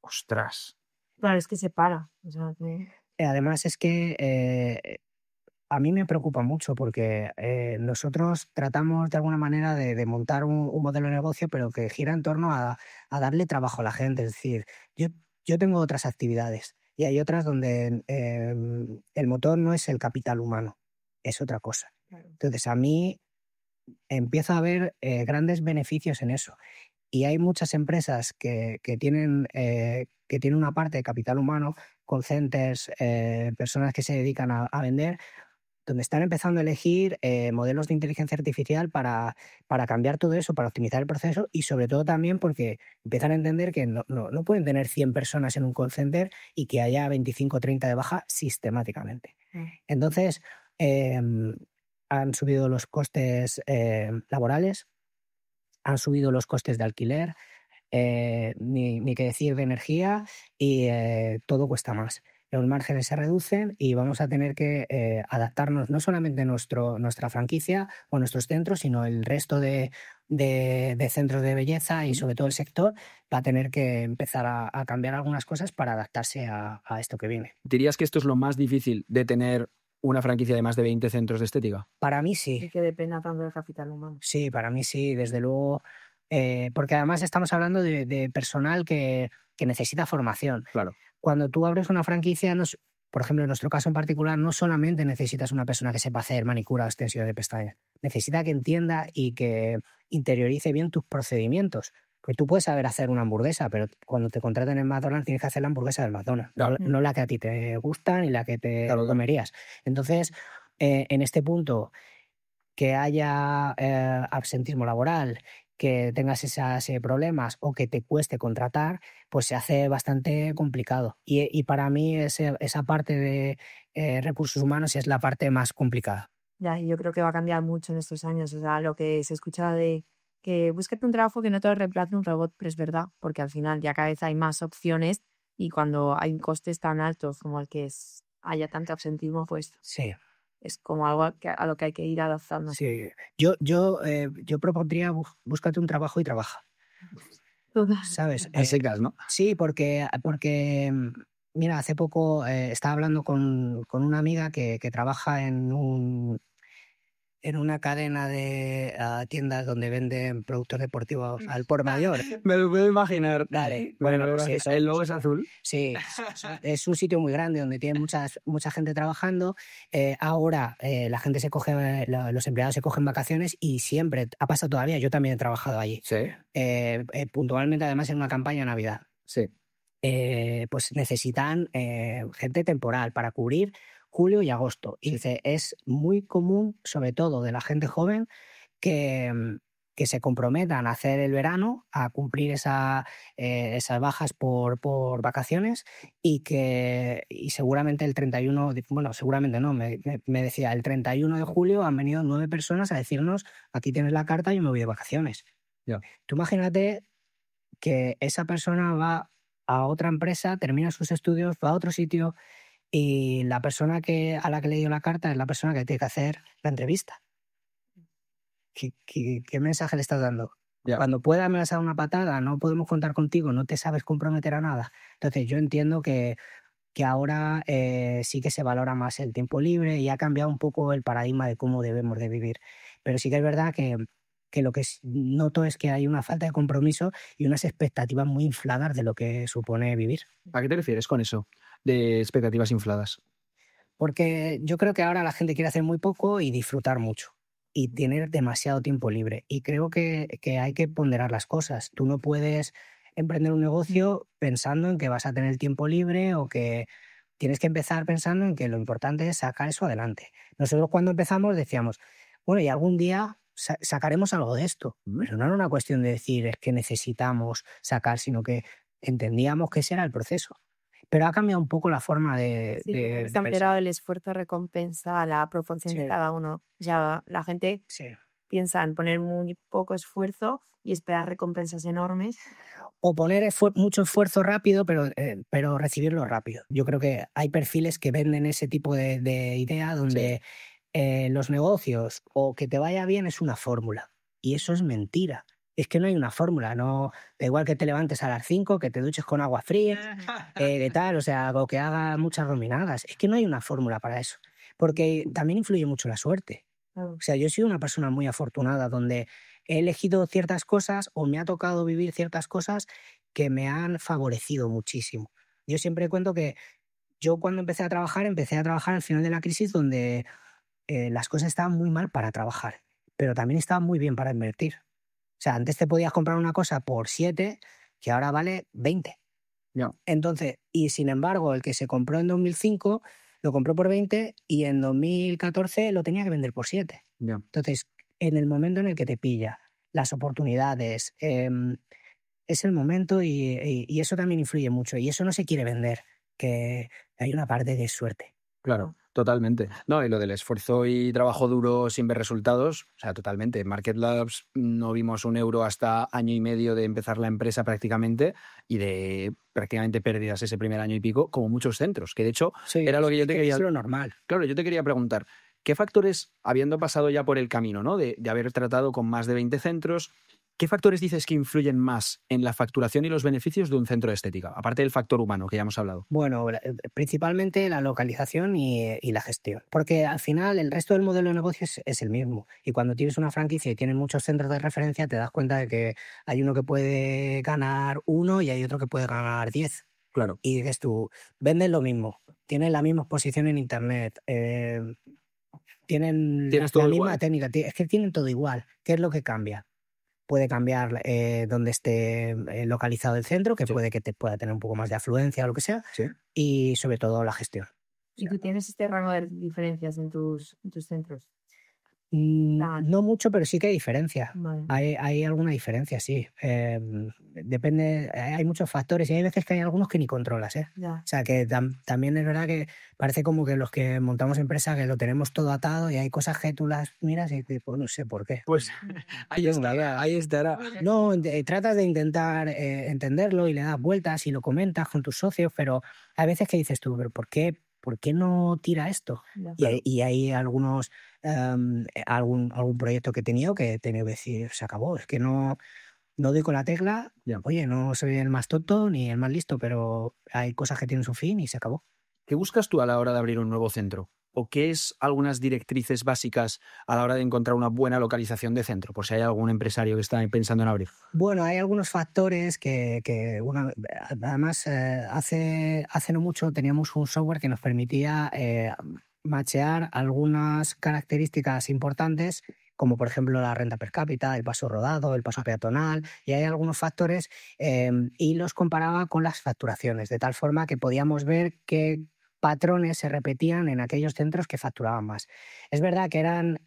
Ostras. Claro, es que se para. O sea, que- Además es que a mí me preocupa mucho porque nosotros tratamos de alguna manera de montar un modelo de negocio, pero que gira en torno a darle trabajo a la gente. Es decir, yo tengo otras actividades y hay otras donde el motor no es el capital humano, es otra cosa. Claro. Entonces, a mí empiezo a ver grandes beneficios en eso. Y hay muchas empresas que tienen una parte de capital humano, call centers, personas que se dedican a vender, donde están empezando a elegir modelos de inteligencia artificial para cambiar todo eso, para optimizar el proceso y sobre todo también porque empiezan a entender que no pueden tener 100 personas en un call center y que haya 25 o 30 de baja sistemáticamente. Entonces, han subido los costes laborales, han subido los costes de alquiler, ni qué decir de energía y todo cuesta más. Los márgenes se reducen y vamos a tener que adaptarnos no solamente nuestra franquicia o nuestros centros, sino el resto de centros de belleza y sobre todo el sector va a tener que empezar a cambiar algunas cosas para adaptarse a esto que viene. ¿Dirías que esto es lo más difícil de tener una franquicia de más de 20 centros de estética? Para mí Y sí. que dependa tanto del capital humano. Sí, para mí sí, desde luego. Porque además estamos hablando de personal que necesita formación. Claro. Cuando tú abres una franquicia, por ejemplo, en nuestro caso en particular, no solamente necesitas una persona que sepa hacer manicura o extensión de pestañas, necesita que entienda y que interiorice bien tus procedimientos. Porque tú puedes saber hacer una hamburguesa, pero cuando te contratan en McDonald's tienes que hacer la hamburguesa del McDonald's, Claro. no la que a ti te gusta ni la que te comerías. Entonces, en este punto, que haya absentismo laboral, que tengas esos problemas o que te cueste contratar, pues se hace bastante complicado. Y para mí esa parte de recursos humanos es la parte más complicada. Ya, y yo creo que va a cambiar mucho en estos años. O sea, lo que se escucha de que búsquete un trabajo que no te lo reemplace un robot, pero es verdad, porque al final ya cada vez hay más opciones y cuando hay costes tan altos como el que haya tanto absentismo, pues Sí. es como algo a lo que hay que ir adaptando. Sí. Yo propondría búscate un trabajo y trabaja. ¿Sabes? A secas, ¿no? Sí, porque mira, hace poco estaba hablando con una amiga que trabaja en una cadena de tiendas donde venden productos deportivos al por mayor. Me lo puedo imaginar. Dale. Bueno, Pues eso. el logo es azul. Sí, es un sitio muy grande donde tiene mucha gente trabajando. Ahora la gente los empleados se cogen vacaciones y siempre, ha pasado todavía, yo también he trabajado allí. Sí. Puntualmente además en una campaña de Navidad. Sí. Pues necesitan gente temporal para cubrir julio y agosto. Y dice, es muy común, sobre todo de la gente joven, que se comprometan a hacer el verano, a cumplir esas bajas por vacaciones y seguramente el 31, bueno, seguramente no, me decía, el 31 de julio han venido 9 personas a decirnos, aquí tienes la carta, yo me voy de vacaciones. Ya. Tú imagínate que esa persona va a otra empresa, termina sus estudios, va a otro sitio y la persona a la que le dio la carta es la persona que tiene que hacer la entrevista. ¿Qué mensaje le estás dando? Ya. Cuando pueda me vas a dar una patada, no podemos contar contigo, no te sabes comprometer a nada. Entonces yo entiendo que ahora sí que se valora más el tiempo libre y ha cambiado un poco el paradigma de cómo debemos de vivir. Pero sí que es verdad que lo que noto es que hay una falta de compromiso y unas expectativas muy infladas de lo que supone vivir. ¿A qué te refieres con eso de expectativas infladas? Porque yo creo que ahora la gente quiere hacer muy poco y disfrutar mucho y tener demasiado tiempo libre. Y creo que hay que ponderar las cosas. Tú no puedes emprender un negocio pensando en que vas a tener tiempo libre o que tienes que empezar pensando en que lo importante es sacar eso adelante. Nosotros cuando empezamos decíamos, bueno, y algún día sacaremos algo de esto. Pero no era una cuestión de decir es que necesitamos sacar, sino que entendíamos que ese era el proceso. Pero ha cambiado un poco la forma de Sí, se ha pensar. cambiado el esfuerzo recompensa a la proporción de Sí. cada uno. Ya la gente Sí. piensa en poner muy poco esfuerzo y esperar recompensas enormes. O poner mucho esfuerzo rápido, pero recibirlo rápido. Yo creo que hay perfiles que venden ese tipo de idea donde los negocios o que te vaya bien es una fórmula. Y eso es mentira. Es que no hay una fórmula. No, da igual que te levantes a las 5, que te duches con agua fría, que tal, o sea, o que hagas muchas dominadas. Es que no hay una fórmula para eso. Porque también influye mucho la suerte. O sea, yo he sido una persona muy afortunada donde he elegido ciertas cosas o me ha tocado vivir ciertas cosas que me han favorecido muchísimo. Yo siempre cuento que yo cuando empecé a trabajar al final de la crisis donde las cosas estaban muy mal para trabajar, pero también estaban muy bien para invertir. O sea, antes te podías comprar una cosa por 7 que ahora vale 20. Ya. Entonces, y sin embargo, el que se compró en 2005 lo compró por 20 y en 2014 lo tenía que vender por 7. Ya. Entonces, en el momento en el que te pilla, las oportunidades, es el momento y eso también influye mucho. Y eso no se quiere vender, que hay una parte de suerte. Claro, totalmente. No, y lo del esfuerzo y trabajo duro sin ver resultados, o sea, totalmente. En Market Labs no vimos un euro hasta año y medio de empezar la empresa prácticamente y de prácticamente pérdidas ese primer año y pico, como muchos centros, que de hecho Sí, era lo que yo te quería... Es lo normal. Claro, yo te quería preguntar, ¿qué factores, habiendo pasado ya por el camino, ¿no? de haber tratado con más de 20 centros, ¿qué factores dices que influyen más en la facturación y los beneficios de un centro de estética? Aparte del factor humano, que ya hemos hablado. Bueno, principalmente la localización y la gestión. Porque al final el resto del modelo de negocio es el mismo. Y cuando tienes una franquicia y tienes muchos centros de referencia, te das cuenta de que hay uno que puede ganar 1 y hay otro que puede ganar 10. Claro. Y dices tú, venden lo mismo, tienen la misma exposición en Internet, tienen Tienes la todo misma igual. técnica, es que tienen todo igual. ¿Qué es lo que cambia? Puede cambiar donde esté localizado el centro, que Sí. puede que te pueda tener un poco más de afluencia o lo que sea, Sí. y sobre todo la gestión. ¿Y tú tienes este rango de diferencias en tus centros? No mucho, pero sí que hay diferencia. Vale. Hay alguna diferencia, sí. Depende, hay muchos factores y hay veces que hay algunos que ni controlas, ¿eh? Ya. O sea, que también es verdad que parece como que los que montamos empresa que lo tenemos todo atado y hay cosas que tú las miras y dices, pues no sé por qué. Pues ahí estará, ahí estará. No, tratas de intentar entenderlo y le das vueltas y lo comentas con tus socios, pero hay veces que dices tú, pero ¿por qué no tira esto? Ya. Y hay algunos, algún proyecto que he tenido que que decir, se acabó, es que no doy con la tecla. Ya. Oye, no soy el más tonto ni el más listo, pero hay cosas que tienen su fin y se acabó. ¿Qué buscas tú a la hora de abrir un nuevo centro? ¿O qué es algunas directrices básicas a la hora de encontrar una buena localización de centro? Por si hay algún empresario que está pensando en abrir. Bueno, hay algunos factores además, hace no mucho teníamos un software que nos permitía machear algunas características importantes, como por ejemplo la renta per cápita, el paso rodado, el paso peatonal, y hay algunos factores y los comparaba con las facturaciones, de tal forma que podíamos ver qué patrones se repetían en aquellos centros que facturaban más. Es verdad que eran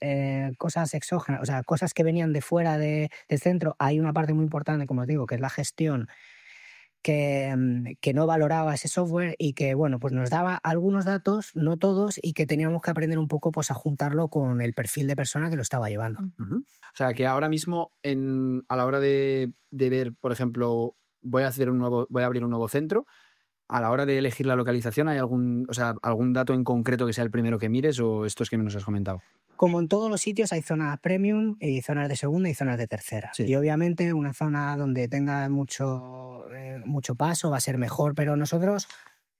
cosas exógenas, o sea, cosas que venían de fuera del centro. Hay una parte muy importante, como os digo, que es la gestión, que no valoraba ese software y que, bueno, pues nos daba algunos datos, no todos, y que teníamos que aprender un poco pues, a juntarlo con el perfil de persona que lo estaba llevando. O sea, que ahora mismo a la hora de ver, por ejemplo, voy a abrir un nuevo centro. A la hora de elegir la localización, ¿hay algún dato en concreto que sea el primero que mires o estos que nos has comentado? Como en todos los sitios hay zonas premium y zonas de segunda y zonas de tercera. Sí. Y obviamente una zona donde tenga mucho paso va a ser mejor, pero nosotros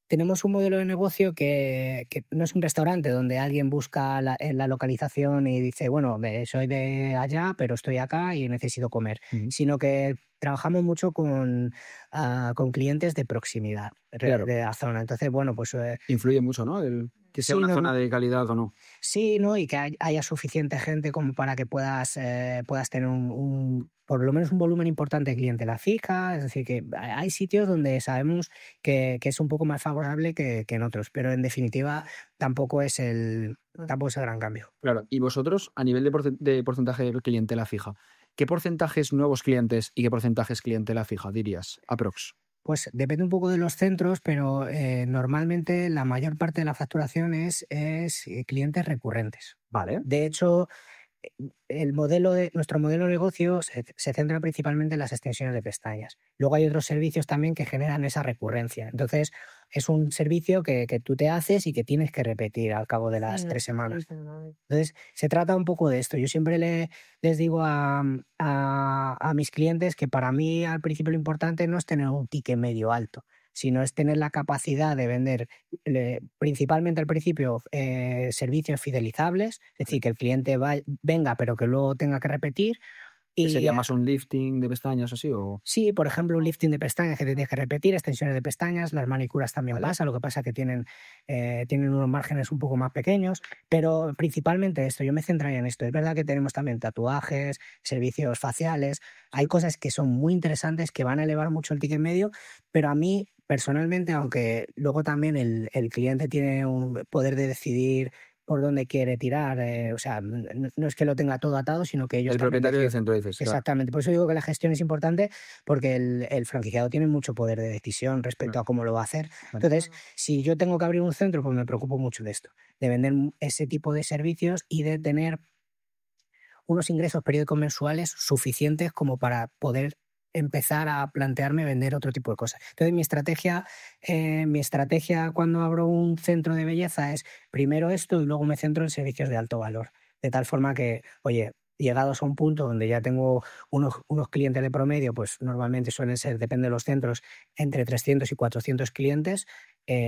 tenemos un modelo de negocio que no es un restaurante donde alguien busca la localización y dice, bueno, soy de allá, pero estoy acá y necesito comer, sino que trabajamos mucho con clientes de proximidad Claro. de la zona. Entonces, bueno, pues... Influye mucho, ¿no? Que sea sí, una zona de calidad o no. Sí, ¿no? Y que haya suficiente gente como para que puedas tener por lo menos un volumen importante de clientela fija. Es decir, que hay sitios donde sabemos que es un poco más favorable que en otros, pero en definitiva tampoco es el gran cambio. Claro. Y vosotros, a nivel de porcentaje de clientela fija, ¿qué porcentajes nuevos clientes y qué porcentajes clientela fija dirías, aprox? Pues depende un poco de los centros, pero normalmente la mayor parte de la facturación es clientes recurrentes. Vale. De hecho, nuestro modelo de negocio se centra principalmente en las extensiones de pestañas. Luego hay otros servicios también que generan esa recurrencia. Entonces, es un servicio que tú te haces y que tienes que repetir al cabo de las 3 semanas. Entonces, se trata un poco de esto. Yo siempre les digo a mis clientes que para mí al principio lo importante no es tener un ticket medio alto, sino es tener la capacidad de vender principalmente al principio servicios fidelizables, es decir, que el cliente venga pero que luego tenga que repetir. ¿Y sería más un lifting de pestañas así? ¿O? Sí, por ejemplo, un lifting de pestañas que te tienes que repetir, extensiones de pestañas, las manicuras también Vale. pasa, lo que pasa es que tienen unos márgenes un poco más pequeños, pero principalmente esto, yo me centraría en esto. Es verdad que tenemos también tatuajes, servicios faciales, hay cosas que son muy interesantes que van a elevar mucho el ticket medio, pero a mí personalmente, aunque luego también el cliente tiene un poder de decidir por dónde quiere tirar, o sea, no es que lo tenga todo atado, sino que ellos... El propietario del centro, dices. Exactamente, por eso digo que la gestión es importante, porque el franquiciado tiene mucho poder de decisión respecto a cómo lo va a hacer. Entonces, si yo tengo que abrir un centro, pues me preocupo mucho de esto, de vender ese tipo de servicios y de tener unos ingresos periódicos mensuales suficientes como para poder empezar a plantearme vender otro tipo de cosas. Entonces, mi estrategia cuando abro un centro de belleza es primero esto y luego me centro en servicios de alto valor. De tal forma que, oye, llegados a un punto donde ya tengo unos clientes de promedio, pues normalmente suelen ser, depende de los centros, entre 300 y 400 clientes.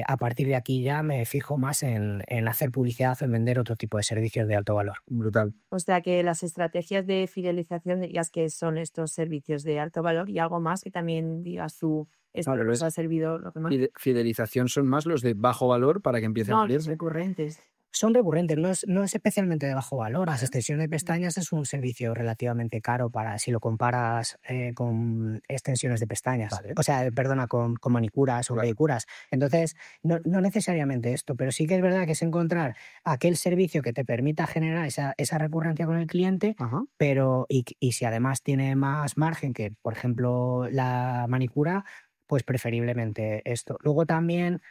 A partir de aquí ya me fijo más en hacer publicidad, en vender otro tipo de servicios de alto valor. Brutal. O sea que las estrategias de fidelización dirías que son estos servicios de alto valor y algo más que también digas tú, esto nos ha servido lo que más. Fidelización son más los de bajo valor para que empiecen a abrir. Los recurrentes. Son recurrentes, no es especialmente de bajo valor. Las extensiones de pestañas es un servicio relativamente caro si lo comparas con extensiones de pestañas. Vale. O sea, perdona, con manicuras o pedicuras. Entonces, no necesariamente esto, pero sí que es verdad que es encontrar aquel servicio que te permita generar esa recurrencia con el cliente, pero y si además tiene más margen que, por ejemplo, la manicura, pues preferiblemente esto. Luego también...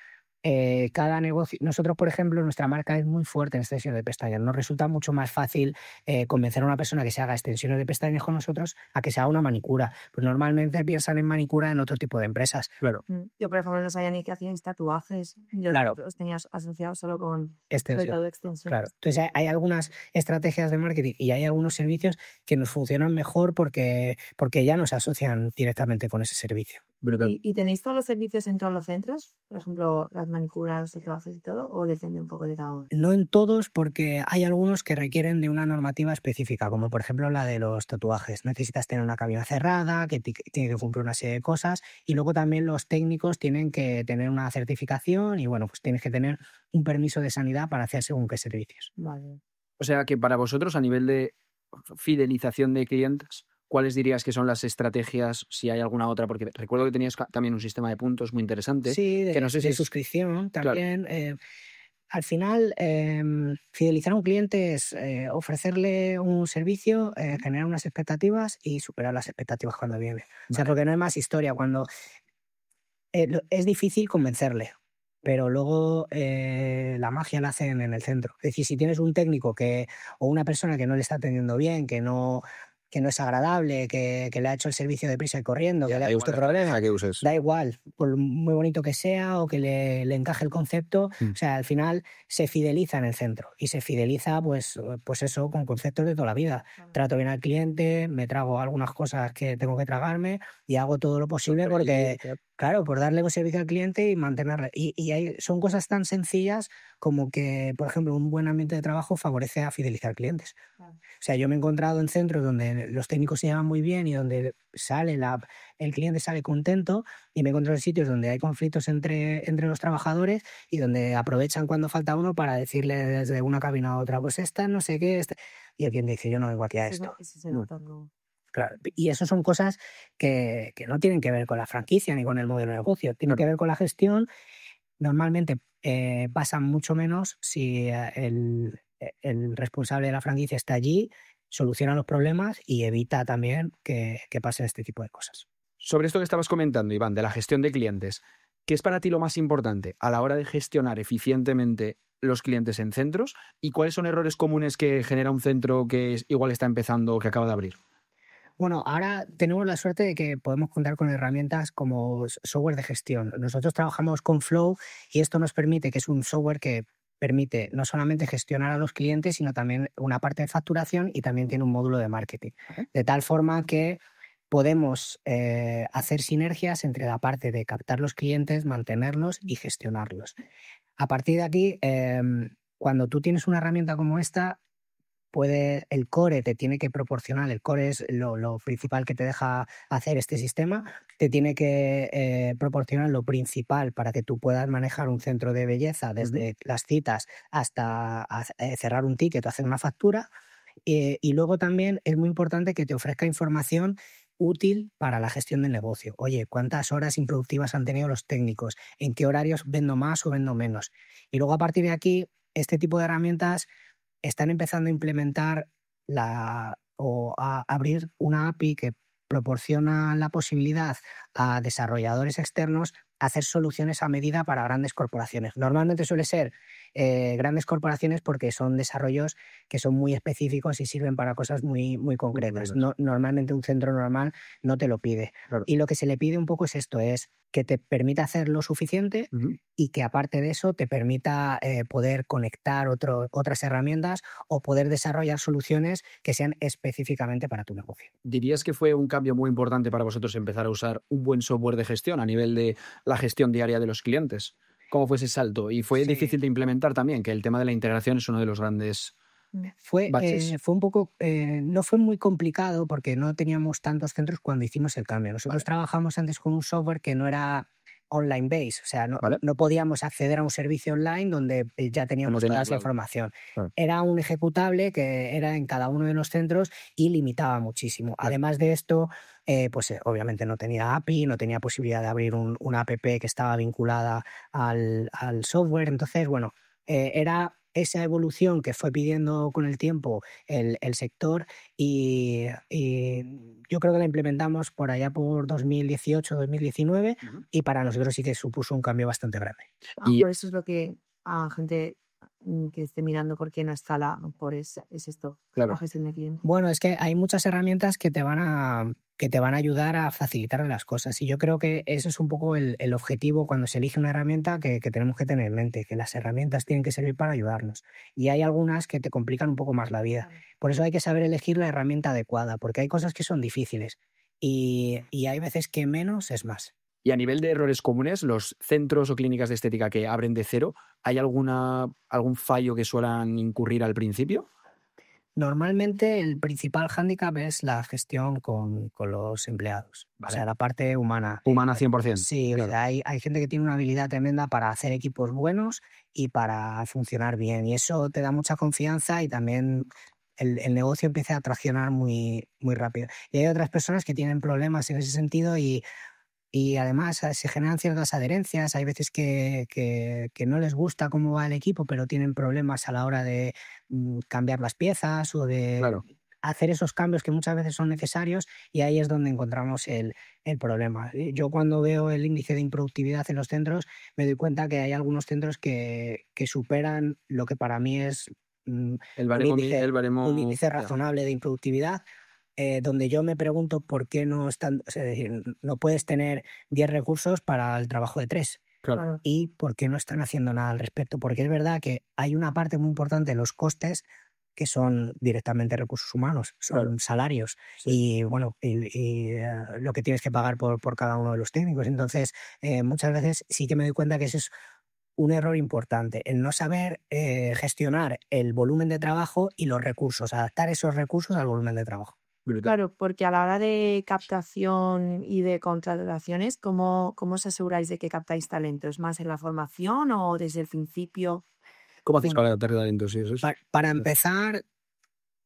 cada negocio, nosotros por ejemplo nuestra marca es muy fuerte en extensiones de pestañas, nos resulta mucho más fácil convencer a una persona que se haga extensiones de pestañas con nosotros a que se haga una manicura, pues normalmente piensan en manicura en otro tipo de empresas. Claro. Yo por ejemplo no sabía ni que hacían tatuajes, yo los tenía asociados solo con extensiones. Claro. Entonces hay algunas estrategias de marketing y hay algunos servicios que nos funcionan mejor porque ya nos asocian directamente con ese servicio. ¿Y tenéis todos los servicios en todos los centros? Por ejemplo, las manicuras, los tatuajes y todo, ¿o depende un poco de cada uno? No en todos, porque hay algunos que requieren de una normativa específica, como por ejemplo la de los tatuajes. Necesitas tener una cabina cerrada, que tiene que cumplir una serie de cosas, y luego también los técnicos tienen que tener una certificación y bueno, pues tienes que tener un permiso de sanidad para hacer según qué servicios. Vale. O sea que para vosotros, a nivel de fidelización de clientes, ¿cuáles dirías que son las estrategias, si hay alguna otra? Porque recuerdo que tenías también un sistema de puntos muy interesante. Sí, que no sé si suscripción también. Claro. Al final, fidelizar a un cliente es ofrecerle un servicio, generar unas expectativas y superar las expectativas cuando viene. O sea, porque no hay más historia. Cuando es difícil convencerle, pero luego la magia la hacen en el centro. Es decir, si tienes un técnico o una persona que no le está atendiendo bien, que no que no es agradable, que le ha hecho el servicio deprisa y corriendo, que le ha puesto igual la problemas. estrategia que uses. Da igual, por muy bonito que sea o que le encaje el concepto, o sea, al final se fideliza en el centro y se fideliza pues eso con conceptos de toda la vida. Trato bien al cliente, me trago algunas cosas que tengo que tragarme y hago todo lo posible porque, claro, por darle un servicio al cliente y mantenerle. Son cosas tan sencillas como que, por ejemplo, un buen ambiente de trabajo favorece a fidelizar clientes. O sea, yo me he encontrado en centros donde los técnicos se llevan muy bien y donde el cliente sale contento, y me he encontrado en sitios donde hay conflictos entre los trabajadores y donde aprovechan cuando falta uno para decirle desde una cabina a otra, pues esta no sé qué, y el cliente dice, yo no vengo aquí a esto. Claro. Y eso son cosas que no tienen que ver con la franquicia ni con el modelo de negocio, tienen que ver con la gestión. Normalmente pasan mucho menos si el responsable de la franquicia está allí, soluciona los problemas y evita también que pasen este tipo de cosas. Sobre esto que estabas comentando, Iván, de la gestión de clientes, ¿qué es para ti lo más importante a la hora de gestionar eficientemente los clientes en centros? ¿Y cuáles son errores comunes que genera un centro que igual está empezando o que acaba de abrir? Bueno, ahora tenemos la suerte de que podemos contar con herramientas como software de gestión. Nosotros trabajamos con Flow y esto nos permite, que es un software que permite no solamente gestionar a los clientes, sino también una parte de facturación, y también tiene un módulo de marketing. De tal forma que podemos hacer sinergias entre la parte de captar los clientes, mantenerlos y gestionarlos. A partir de aquí, cuando tú tienes una herramienta como esta, el core te tiene que proporcionar, el core es lo principal que te deja hacer este sistema, te tiene que proporcionar lo principal para que tú puedas manejar un centro de belleza desde las citas hasta cerrar un ticket o hacer una factura. Y luego también es muy importante que te ofrezca información útil para la gestión del negocio. Oye, ¿cuántas horas improductivas han tenido los técnicos? ¿En qué horarios vendo más o vendo menos? Y luego, a partir de aquí, este tipo de herramientas están empezando a implementar o a abrir una API que proporciona la posibilidad a desarrolladores externos hacer soluciones a medida para grandes corporaciones. Normalmente suele ser grandes corporaciones porque son desarrollos que son muy específicos y sirven para cosas muy, muy concretas. Normalmente un centro normal no te lo pide. Claro. Y lo que se le pide un poco es esto, es que te permita hacer lo suficiente y que aparte de eso te permita poder conectar otras herramientas o poder desarrollar soluciones que sean específicamente para tu negocio. ¿Dirías que fue un cambio muy importante para vosotros empezar a usar un buen software de gestión a nivel de la gestión diaria de los clientes? ¿Cómo fue ese salto? Y fue difícil de implementar también, que el tema de la integración es uno de los grandes fue baches. un poco, no fue muy complicado porque no teníamos tantos centros cuando hicimos el cambio. Nosotros trabajamos antes con un software que no era online base, o sea, no podíamos acceder a un servicio online donde ya teníamos toda esa información. Era un ejecutable que era en cada uno de los centros y limitaba muchísimo. Además de esto, obviamente no tenía API, no tenía posibilidad de abrir una app que estaba vinculada al software. Entonces, bueno, era esa evolución que fue pidiendo con el tiempo el sector, y yo creo que la implementamos por allá por 2018-2019 y para nosotros sí que supuso un cambio bastante grande. Por eso es lo que a gente que esté mirando por qué no escala, es esto, la gestión de clientes. Bueno, es que hay muchas herramientas que te van a ayudar a facilitar las cosas, y yo creo que eso es un poco el objetivo cuando se elige una herramienta que tenemos que tener en mente, que las herramientas tienen que servir para ayudarnos, y hay algunas que te complican un poco más la vida. Por eso hay que saber elegir la herramienta adecuada, porque hay cosas que son difíciles y hay veces que menos es más. Y a nivel de errores comunes, los centros o clínicas de estética que abren de cero, ¿hay algún fallo que suelan incurrir al principio? Normalmente el principal hándicap es la gestión con los empleados, o sea, la parte humana. Humana 100%. Sí, claro. O sea, hay gente que tiene una habilidad tremenda para hacer equipos buenos y para funcionar bien, y eso te da mucha confianza y también el negocio empieza a traccionar muy, muy rápido. Y hay otras personas que tienen problemas en ese sentido y además se generan ciertas adherencias. Hay veces que no les gusta cómo va el equipo, pero tienen problemas a la hora de cambiar las piezas o de hacer esos cambios que muchas veces son necesarios, y ahí es donde encontramos el problema. Yo cuando veo el índice de improductividad en los centros me doy cuenta que hay algunos centros que superan lo que para mí es un índice razonable de improductividad. donde yo me pregunto por qué no están, es decir, no puedes tener 10 recursos para el trabajo de 3. Claro. Y por qué no están haciendo nada al respecto. Porque es verdad que hay una parte muy importante de los costes que son directamente recursos humanos, son salarios y bueno, lo que tienes que pagar por cada uno de los técnicos. Entonces, muchas veces sí que me doy cuenta que ese es un error importante, el no saber gestionar el volumen de trabajo y los recursos, adaptar esos recursos al volumen de trabajo. Brutal. Claro, porque a la hora de captación y de contrataciones, ¿cómo os aseguráis de que captáis talento? ¿Es más en la formación o desde el principio? ¿Cómo hacéis Bueno, para adaptar talentos? Sí, eso es. Para empezar,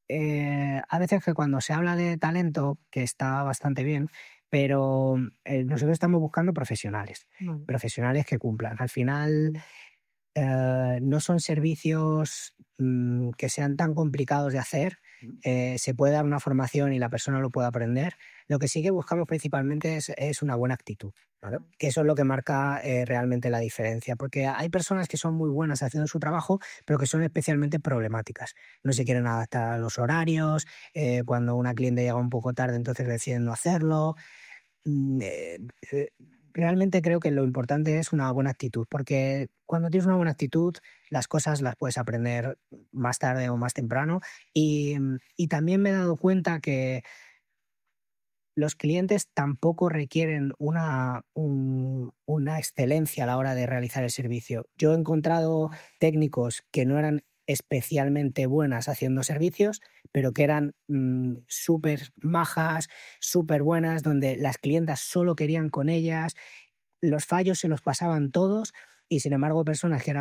a veces que cuando se habla de talento, que está bastante bien, pero nosotros estamos buscando profesionales, Vale. profesionales que cumplan. Al final, no son servicios que sean tan complicados de hacer. Se puede dar una formación y la persona lo puede aprender. Lo que sí que buscamos principalmente es una buena actitud, ¿vale? Que eso es lo que marca realmente la diferencia, porque hay personas que son muy buenas haciendo su trabajo, pero que son especialmente problemáticas. No se quieren adaptar a los horarios, cuando una cliente llega un poco tarde, entonces deciden no hacerlo. Mm, eh, eh, Realmente creo que lo importante es una buena actitud, porque cuando tienes una buena actitud, las cosas las puedes aprender más tarde o más temprano. Y también me he dado cuenta que los clientes tampoco requieren una excelencia a la hora de realizar el servicio. Yo he encontrado técnicos que no eran especialmente buenas haciendo servicios, pero que eran súper majas, súper buenas, donde las clientas solo querían con ellas, los fallos se los pasaban todos. Y sin embargo, personas que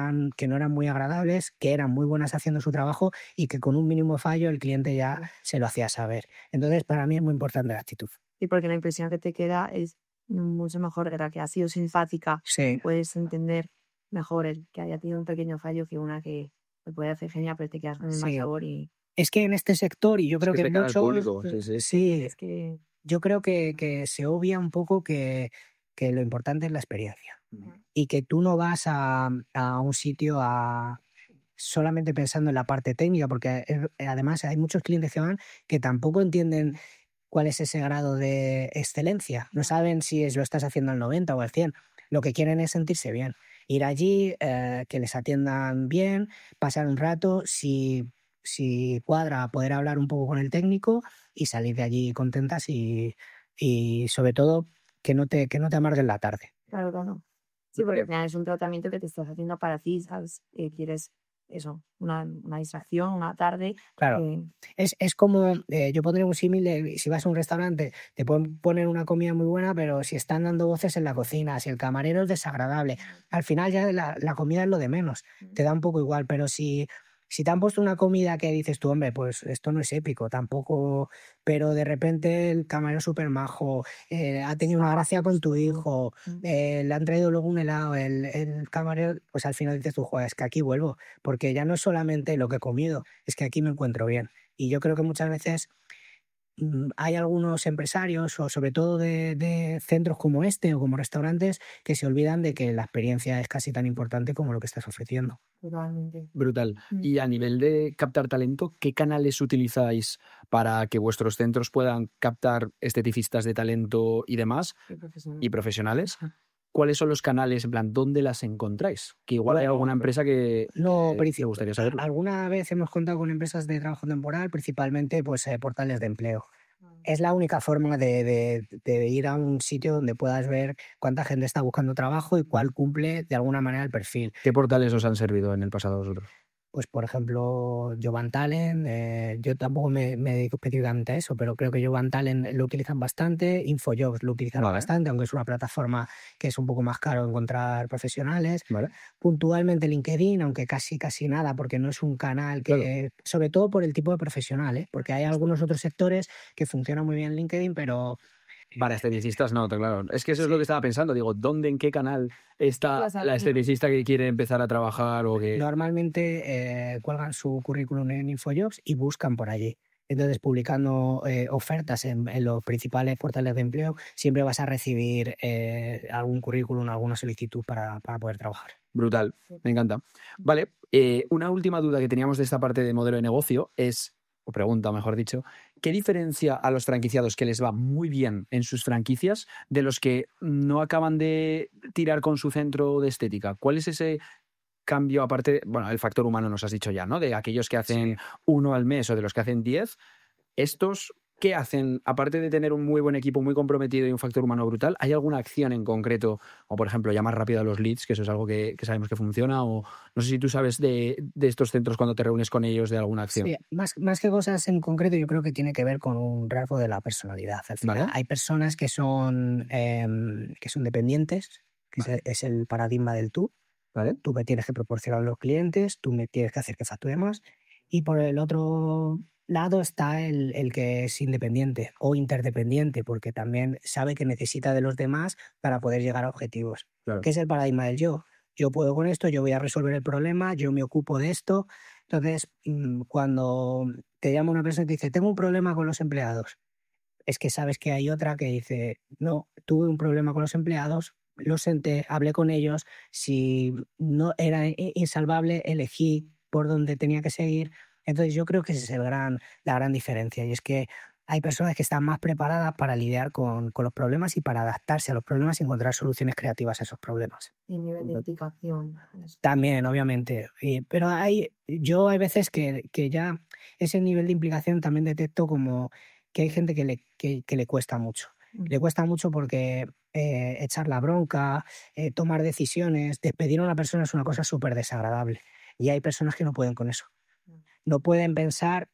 no eran muy agradables, que eran muy buenas haciendo su trabajo y que con un mínimo fallo el cliente ya se lo hacía saber. Entonces, para mí es muy importante la actitud. Y porque la impresión que te queda es mucho mejor que la que ha sido simpática. Sí. Puedes entender mejor el que haya tenido un pequeño fallo que una que te puede hacer genial, pero te quedas con el mal Sí. sabor y Es que en este sector, y yo creo que que de cara al muchos, público, sí. sí, es que yo creo que se obvia un poco que lo importante es la experiencia y que tú no vas a un sitio solamente pensando en la parte técnica, porque además hay muchos clientes que van que tampoco entienden cuál es ese grado de excelencia. No saben si lo estás haciendo al 90 o al 100. Lo que quieren es sentirse bien. Ir allí, que les atiendan bien, pasar un rato, si cuadra, poder hablar un poco con el técnico y salir de allí contentas y sobre todo que no te amarguen la tarde. claro. Sí, porque al final es un tratamiento que te estás haciendo para ti, ¿sabes? Quieres eso, una distracción, una tarde. Claro. Es como, yo pondría un símil de si vas a un restaurante, te pueden poner una comida muy buena, pero si están dando voces en la cocina, si el camarero es desagradable, al final ya la comida es lo de menos, te da un poco igual, pero si te han puesto una comida que dices tú, hombre, pues esto no es épico, tampoco, pero de repente el camarero es súper majo, ha tenido una gracia con tu hijo, le han traído luego un helado, el camarero, pues al final dices tú, joder, es que aquí vuelvo, porque ya no es solamente lo que he comido, es que aquí me encuentro bien. Y yo creo que muchas veces hay algunos empresarios, o sobre todo de centros como este o como restaurantes, que se olvidan de que la experiencia es casi tan importante como lo que estás ofreciendo. Totalmente. Brutal. Y a nivel de captar talento, ¿qué canales utilizáis para que vuestros centros puedan captar esteticistas de talento y demás, y profesionales? ¿Cuáles son los canales? En plan, ¿dónde las encontráis? Que igual hay alguna empresa que No, te gustaría saberlo. alguna vez hemos contado con empresas de trabajo temporal, principalmente pues, portales de empleo. Es la única forma de ir a un sitio donde puedas ver cuánta gente está buscando trabajo y cuál cumple de alguna manera el perfil. ¿Qué portales os han servido en el pasado a vosotros? Pues, por ejemplo, Jovan Talent, yo tampoco me dedico específicamente a eso, pero creo que Jovan Talent lo utilizan bastante, Infojobs lo utilizan Vale. bastante, aunque es una plataforma que es un poco más caro encontrar profesionales. ¿Vale? Puntualmente LinkedIn, aunque casi nada, porque no es un canal que, sobre todo por el tipo de profesional, ¿eh? Porque hay algunos otros sectores que funcionan muy bien en LinkedIn, pero Para esteticistas no, claro. Es que eso es lo que estaba pensando. Digo, ¿dónde, en qué canal está la esteticista que quiere empezar a trabajar o que...? normalmente cuelgan su currículum en Infojobs y buscan por allí. Entonces, publicando ofertas en los principales portales de empleo, siempre vas a recibir algún currículum, alguna solicitud para poder trabajar. Brutal, me encanta. Vale, una última duda que teníamos de esta parte de modelo de negocio es, o pregunta mejor dicho, ¿qué diferencia a los franquiciados que les va muy bien en sus franquicias de los que no acaban de tirar con su centro de estética? ¿Cuál es ese cambio aparte? Bueno, el factor humano nos has dicho ya, ¿no? De aquellos que hacen uno al mes o de los que hacen 10. Estos, ¿qué hacen? Aparte de tener un muy buen equipo, muy comprometido y un factor humano brutal, ¿hay alguna acción en concreto? O, por ejemplo, llamar rápido a los leads, que eso es algo que sabemos que funciona. O no sé si tú sabes de estos centros cuando te reúnes con ellos de alguna acción. Sí, más que cosas en concreto, yo creo que tiene que ver con un rasgo de la personalidad. Al final, ¿Vale? hay personas que son dependientes, que es el paradigma del tú. ¿Vale? Tú me tienes que proporcionar a los clientes, tú me tienes que hacer que facture más. Y por el otro lado está el que es independiente o interdependiente, porque también sabe que necesita de los demás para poder llegar a objetivos. Claro. ¿Qué es el paradigma del yo? Yo puedo con esto, yo voy a resolver el problema, yo me ocupo de esto. Entonces, cuando te llama una persona y te dice, tengo un problema con los empleados, es que sabes que hay otra que dice, no, tuve un problema con los empleados, lo senté, hablé con ellos, si no era insalvable, elegí por dónde tenía que seguir. Entonces yo creo que esa es la gran diferencia, y es que hay personas que están más preparadas para lidiar con los problemas y para adaptarse a los problemas y encontrar soluciones creativas a esos problemas. Y nivel de implicación. También, obviamente. Pero yo hay veces que ya ese nivel de implicación también detecto como que hay gente que le cuesta mucho. Le cuesta mucho porque echar la bronca, tomar decisiones, despedir a una persona es una cosa súper desagradable. Y hay personas que no pueden con eso. No pueden pensar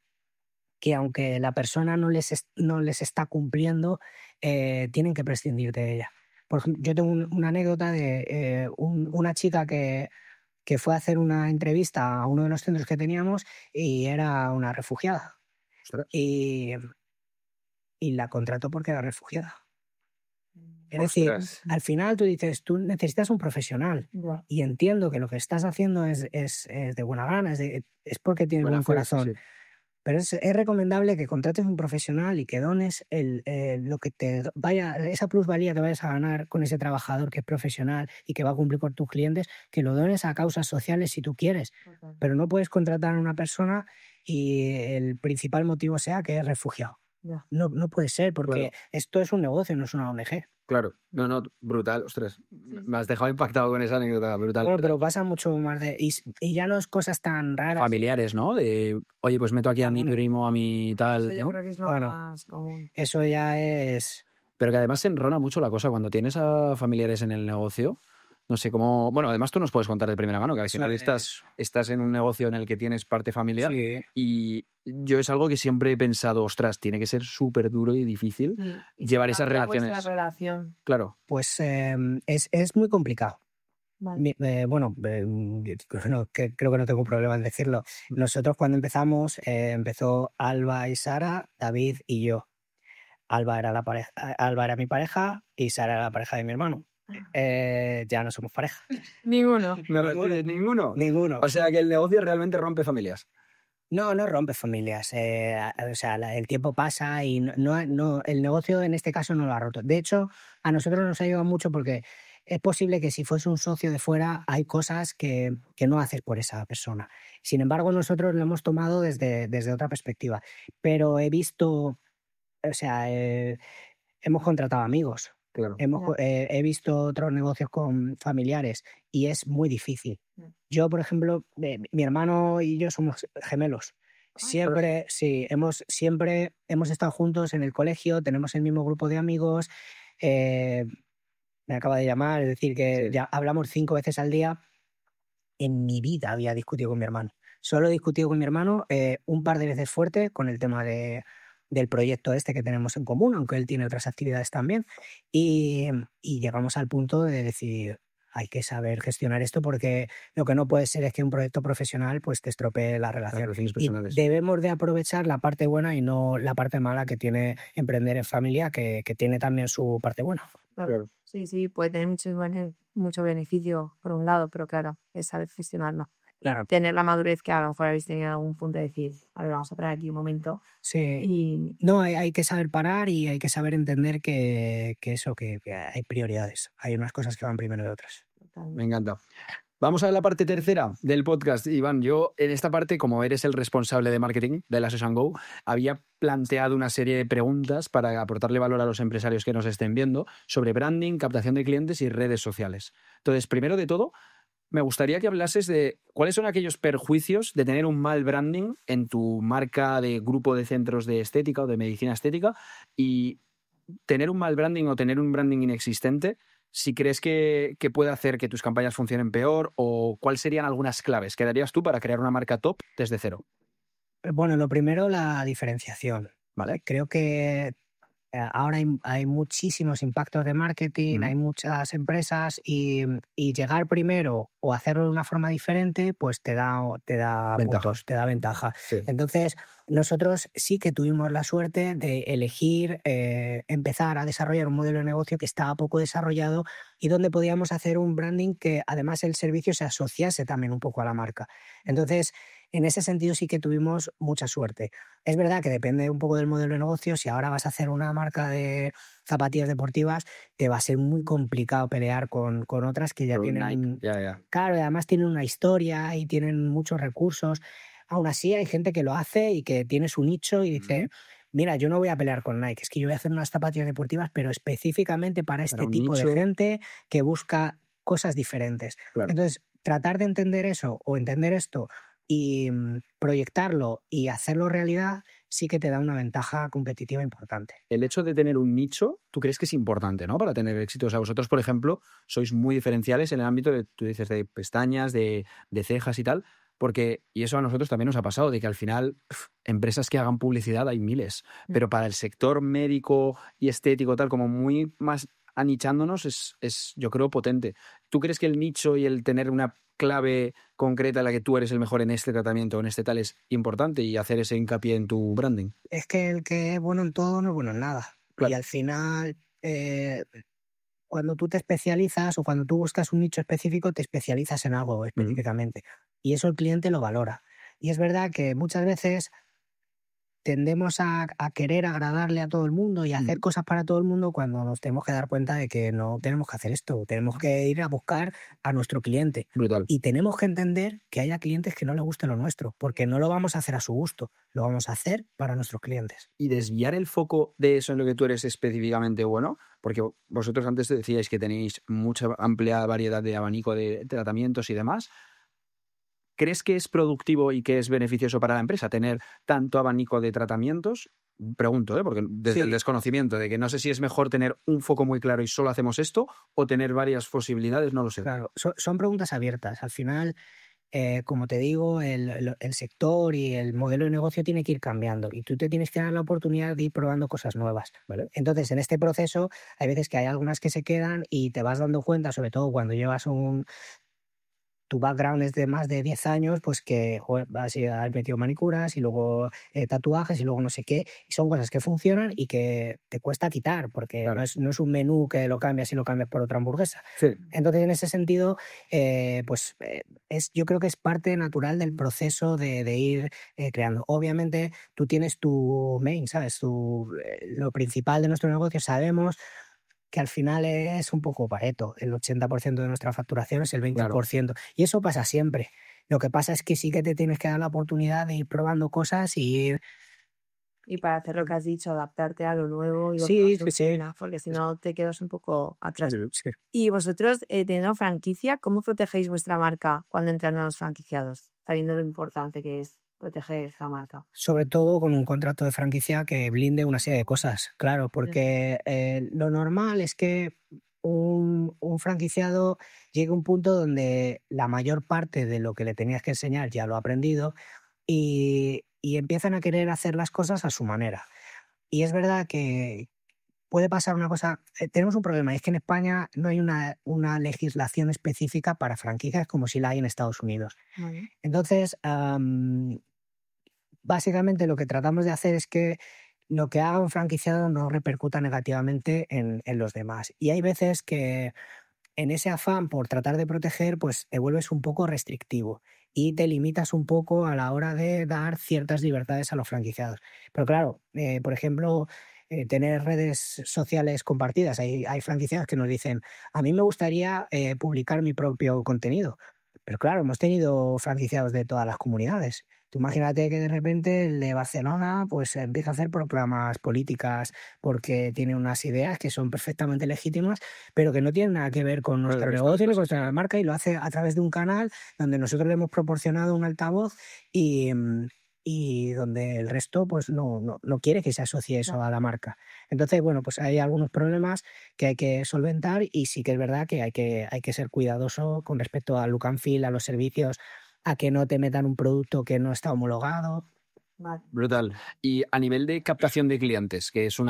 que aunque la persona no les está cumpliendo, tienen que prescindir de ella. Por ejemplo, yo tengo una anécdota de una chica que fue a hacer una entrevista a uno de los centros que teníamos y era una refugiada. Ostras. Y la contrató porque era refugiada. Es decir, Ostras. al final tú dices, tú necesitas un profesional. Ya. Y entiendo que lo que estás haciendo es de buena gana, es porque tienes Buena buen fe, corazón. sí. Pero es recomendable que contrates un profesional y que dones lo que te vaya, esa plusvalía que vayas a ganar con ese trabajador que es profesional y que va a cumplir con tus clientes, que lo dones a causas sociales si tú quieres. Total. Pero no puedes contratar a una persona y el principal motivo sea que es refugiado. Ya. No puede ser, porque Claro. esto es un negocio, no es una ONG. Claro, no, brutal, ostras. Me has dejado impactado con esa anécdota, brutal. Bueno, pero pasa mucho más de... Y ya no es cosas tan raras. Familiares, ¿no? De, oye, pues meto aquí a mi Bueno. primo, a mi tal, Eso yo ¿no? creo que es lo Bueno. más común. Eso ya es... Pero que además se enrona mucho la cosa cuando tienes a familiares en el negocio. No sé cómo... Bueno, además tú nos puedes contar de primera mano que al final estás en un negocio en el que tienes parte familiar. Sí. Y yo es algo que siempre he pensado, ostras, tiene que ser súper duro y difícil Y llevar si esas cambia relaciones. vuestra relación. Claro. Pues es muy complicado. Vale. Bueno, creo que no tengo problema en decirlo. Nosotros cuando empezamos, empezó Alba y Sara, David y yo. Alba era mi pareja y Sara era la pareja de mi hermano. Ya no somos pareja. Ninguno. ¿Ninguno? Ninguno. O sea que el negocio realmente rompe familias. No rompe familias. O sea, el tiempo pasa y el negocio en este caso no lo ha roto. De hecho, a nosotros nos ha ayudado mucho porque es posible que si fuese un socio de fuera hay cosas que no haces por esa persona. Sin embargo, nosotros lo hemos tomado desde otra perspectiva. Pero he visto, o sea, hemos contratado amigos. Claro. He visto otros negocios con familiares y es muy difícil. Yo, por ejemplo, mi hermano y yo somos gemelos. Siempre hemos estado juntos en el colegio, tenemos el mismo grupo de amigos. Me acaba de llamar, es decir, que Sí. ya hablamos 5 veces al día. En mi vida había discutido con mi hermano. Solo he discutido con mi hermano un par de veces fuerte con el tema del proyecto este que tenemos en común, aunque él tiene otras actividades también. Y llegamos al punto de decir, hay que saber gestionar esto porque lo que no puede ser es que un proyecto profesional pues te estropee la relación. relaciones Y personales. debemos de aprovechar la parte buena y no la parte mala que tiene emprender en familia, que tiene también su parte buena. Claro. Sí, puede tener mucho beneficio por un lado, pero claro, es saber gestionarlo. Claro. Tener la madurez que a lo mejor habéis tenido en algún punto de decir, a ver, vamos a parar aquí un momento. Sí. Y No, hay que saber parar y hay que saber entender que hay prioridades. Hay unas cosas que van primero de otras. Me encanta. Vamos a la parte tercera del podcast. Iván, yo en esta parte, como eres el responsable de marketing de Lashes & Go, había planteado una serie de preguntas para aportarle valor a los empresarios que nos estén viendo sobre branding, captación de clientes y redes sociales. Entonces, primero de todo, me gustaría que hablases de cuáles son aquellos perjuicios de tener un mal branding en tu marca de grupo de centros de estética o de medicina estética, y tener un mal branding o tener un branding inexistente, si crees que puede hacer que tus campañas funcionen peor, o cuáles serían algunas claves que darías tú para crear una marca top desde cero. Bueno, lo primero, la diferenciación, ¿vale? Creo que ahora hay muchísimos impactos de marketing, hay muchas empresas y llegar primero o hacerlo de una forma diferente, pues te da Ventaja. puntos, te da ventaja. Sí. Entonces, nosotros sí que tuvimos la suerte de elegir empezar a desarrollar un modelo de negocio que estaba poco desarrollado y donde podíamos hacer un branding que además el servicio se asociase también un poco a la marca. Entonces, en ese sentido sí que tuvimos mucha suerte. Es verdad que depende un poco del modelo de negocio. Si ahora vas a hacer una marca de zapatillas deportivas, te va a ser muy complicado pelear con otras que ya Con tienen... Nike. Ya. Claro, y además tienen una historia y tienen muchos recursos. Aún así hay gente que lo hace y que tiene su nicho y dice, mira, yo no voy a pelear con Nike, es que yo voy a hacer unas zapatillas deportivas, pero específicamente para este un tipo de nicho. gente que busca cosas diferentes. Claro. Entonces, tratar de entender eso o entender esto y proyectarlo y hacerlo realidad sí que te da una ventaja competitiva importante. El hecho de tener un nicho, ¿tú crees que es importante, ¿no?, para tener éxito? O sea, vosotros, por ejemplo, sois muy diferenciales en el ámbito de, tú dices, de pestañas, de cejas y tal, porque, y eso a nosotros también nos ha pasado, de que al final empresas que hagan publicidad hay miles, pero para el sector médico y estético, tal, como muy más anichándonos, es yo creo potente. ¿Tú crees que el nicho y el tener una clave concreta en la que tú eres el mejor en este tratamiento o en este tal es importante, y hacer ese hincapié en tu branding? Es que el que es bueno en todo no es bueno en nada. Claro. Y al final, cuando tú te especializas o cuando tú buscas un nicho específico, te especializas en algo específicamente. Y eso el cliente lo valora. Y es verdad que muchas veces tendemos a querer agradarle a todo el mundo y hacer cosas para todo el mundo cuando nos tenemos que dar cuenta de que no tenemos que hacer esto. Tenemos que ir a buscar a nuestro cliente. Brutal. Y tenemos que entender que haya clientes que no les guste lo nuestro, porque no lo vamos a hacer a su gusto, lo vamos a hacer para nuestros clientes. Y desviar el foco de eso en lo que tú eres específicamente bueno, porque vosotros antes decíais que tenéis mucha amplia variedad de abanico de tratamientos y demás. ¿Crees que es productivo y que es beneficioso para la empresa tener tanto abanico de tratamientos? Pregunto, porque desde el desconocimiento de que no sé si es mejor tener un foco muy claro y solo hacemos esto, o tener varias posibilidades, no lo sé. Claro, son preguntas abiertas. Al final, como te digo, el sector y el modelo de negocio tiene que ir cambiando y tú te tienes que dar la oportunidad de ir probando cosas nuevas, ¿vale? Entonces, en este proceso hay veces que hay algunas que se quedan y te vas dando cuenta, sobre todo cuando llevas tu background es de más de 10 años, pues que joder, has metido manicuras y luego tatuajes y luego no sé qué, y son cosas que funcionan y que te cuesta quitar, porque Claro. no es un menú que lo cambias y lo cambias por otra hamburguesa. Sí. Entonces, en ese sentido, yo creo que es parte natural del proceso de ir creando. Obviamente, tú tienes tu main, ¿sabes? Lo principal de nuestro negocio, sabemos que al final es un poco Pareto. El 80% de nuestra facturación es el 20%. Claro. Y eso pasa siempre. Lo que pasa es que sí que te tienes que dar la oportunidad de ir probando cosas y ir... Y para hacer lo que has dicho, adaptarte a lo nuevo y lo Sí, que sí. porque si no te quedas un poco atrás. Sí. Y vosotros, teniendo franquicia, ¿cómo protegéis vuestra marca cuando entran a los franquiciados? Sabiendo lo importante que es proteger esa marca. Sobre todo con un contrato de franquicia que blinde una serie de cosas, claro, porque lo normal es que un franquiciado llegue a un punto donde la mayor parte de lo que le tenías que enseñar ya lo ha aprendido y empiezan a querer hacer las cosas a su manera. Y es verdad que puede pasar una cosa, tenemos un problema, y es que en España no hay una legislación específica para franquicias como si la hay en Estados Unidos. Vale. Entonces, básicamente lo que tratamos de hacer es que lo que haga un franquiciado no repercuta negativamente en los demás. Y hay veces que en ese afán por tratar de proteger, pues te vuelves un poco restrictivo y te limitas un poco a la hora de dar ciertas libertades a los franquiciados. Pero claro, por ejemplo, tener redes sociales compartidas. Hay franquiciados que nos dicen, a mí me gustaría publicar mi propio contenido, Pero claro, hemos tenido franquiciados de todas las comunidades. Tú imagínate que de repente el de Barcelona pues empieza a hacer proclamas políticas porque tiene unas ideas que son perfectamente legítimas, pero que no tienen nada que ver con nuestro negocio ni con nuestra marca, y lo hace a través de un canal donde nosotros le hemos proporcionado un altavoz y donde el resto pues no quiere que se asocie eso a la marca. Entonces, bueno, pues hay algunos problemas que hay que solventar, y sí que es verdad que hay que ser cuidadoso con respecto al look and feel, a los servicios, a que no te metan un producto que no está homologado. Vale. Brutal. Y a nivel de captación de clientes, que es un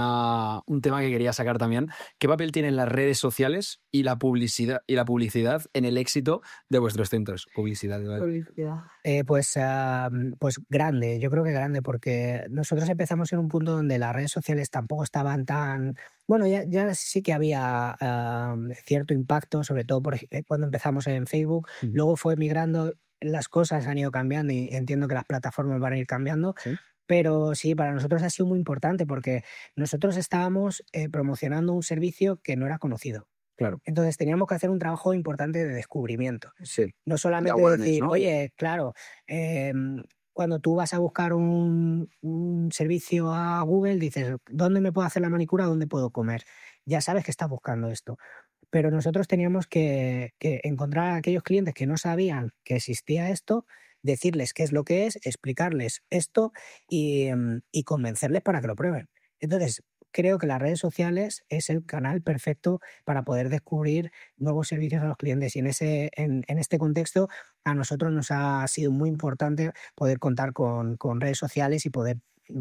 tema que quería sacar también, ¿qué papel tienen las redes sociales y la publicidad en el éxito de vuestros centros? Publicidad. Pues grande, yo creo que grande, porque nosotros empezamos en un punto donde las redes sociales tampoco estaban tan... Bueno, ya sí que había cierto impacto, sobre todo cuando empezamos en Facebook. Luego fue migrando, las cosas han ido cambiando y entiendo que las plataformas van a ir cambiando. ¿Sí? Pero sí, para nosotros ha sido muy importante porque nosotros estábamos promocionando un servicio que no era conocido. Claro. Entonces teníamos que hacer un trabajo importante de descubrimiento. Sí. No solamente De awareness, decir, ¿no? oye, claro, cuando tú vas a buscar un servicio a Google, dices, ¿dónde me puedo hacer la manicura? ¿Dónde puedo comer? Ya sabes que estás buscando esto. Pero nosotros teníamos que encontrar a aquellos clientes que no sabían que existía esto, decirles qué es lo que es, explicarles esto y convencerles para que lo prueben. Entonces, creo que las redes sociales es el canal perfecto para poder descubrir nuevos servicios a los clientes, y en este contexto a nosotros nos ha sido muy importante poder contar con redes sociales y poder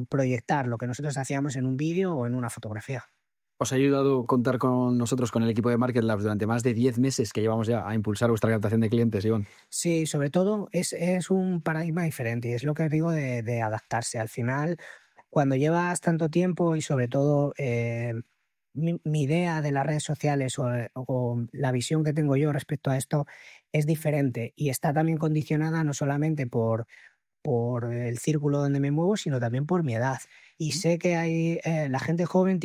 proyectar lo que nosotros hacíamos en un vídeo o en una fotografía. Os ha ayudado contar con nosotros, con el equipo de Market Labs, durante más de 10 meses que llevamos ya a impulsar vuestra captación de clientes, Iván. Sí, sobre todo es un paradigma diferente, y es lo que digo de adaptarse. Al final, cuando llevas tanto tiempo y sobre todo mi idea de las redes sociales o la visión que tengo yo respecto a esto es diferente, y está también condicionada no solamente por el círculo donde me muevo, sino también por mi edad. Y sé que la gente joven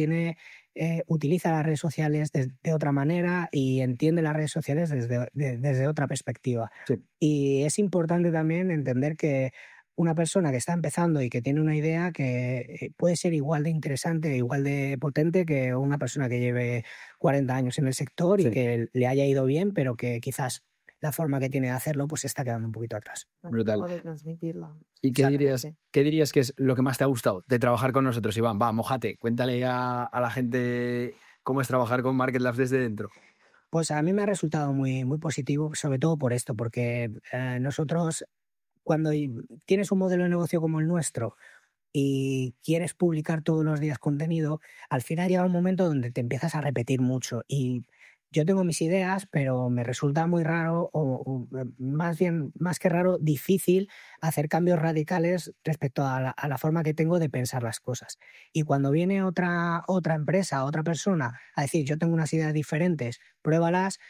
utiliza las redes sociales de otra manera y entiende las redes sociales desde otra perspectiva. Sí. Y es importante también entender que una persona que está empezando y que tiene una idea que puede ser igual de interesante, igual de potente que una persona que lleve 40 años en el sector y que le haya ido bien, pero que quizás la forma que tiene de hacerlo pues se está quedando un poquito atrás. Brutal. O de transmitirla. ¿Y qué dirías que es lo que más te ha gustado de trabajar con nosotros, Iván? Va, mójate, cuéntale a la gente cómo es trabajar con Market Labs desde dentro. Pues a mí me ha resultado muy, muy positivo, sobre todo por esto, porque nosotros, cuando tienes un modelo de negocio como el nuestro y quieres publicar todos los días contenido, al final llega un momento donde te empiezas a repetir mucho, y yo tengo mis ideas, pero me resulta muy raro, o más bien, más que raro, difícil hacer cambios radicales respecto a la forma que tengo de pensar las cosas. Y cuando viene otra empresa, otra persona a decir, yo tengo unas ideas diferentes, pruébalas,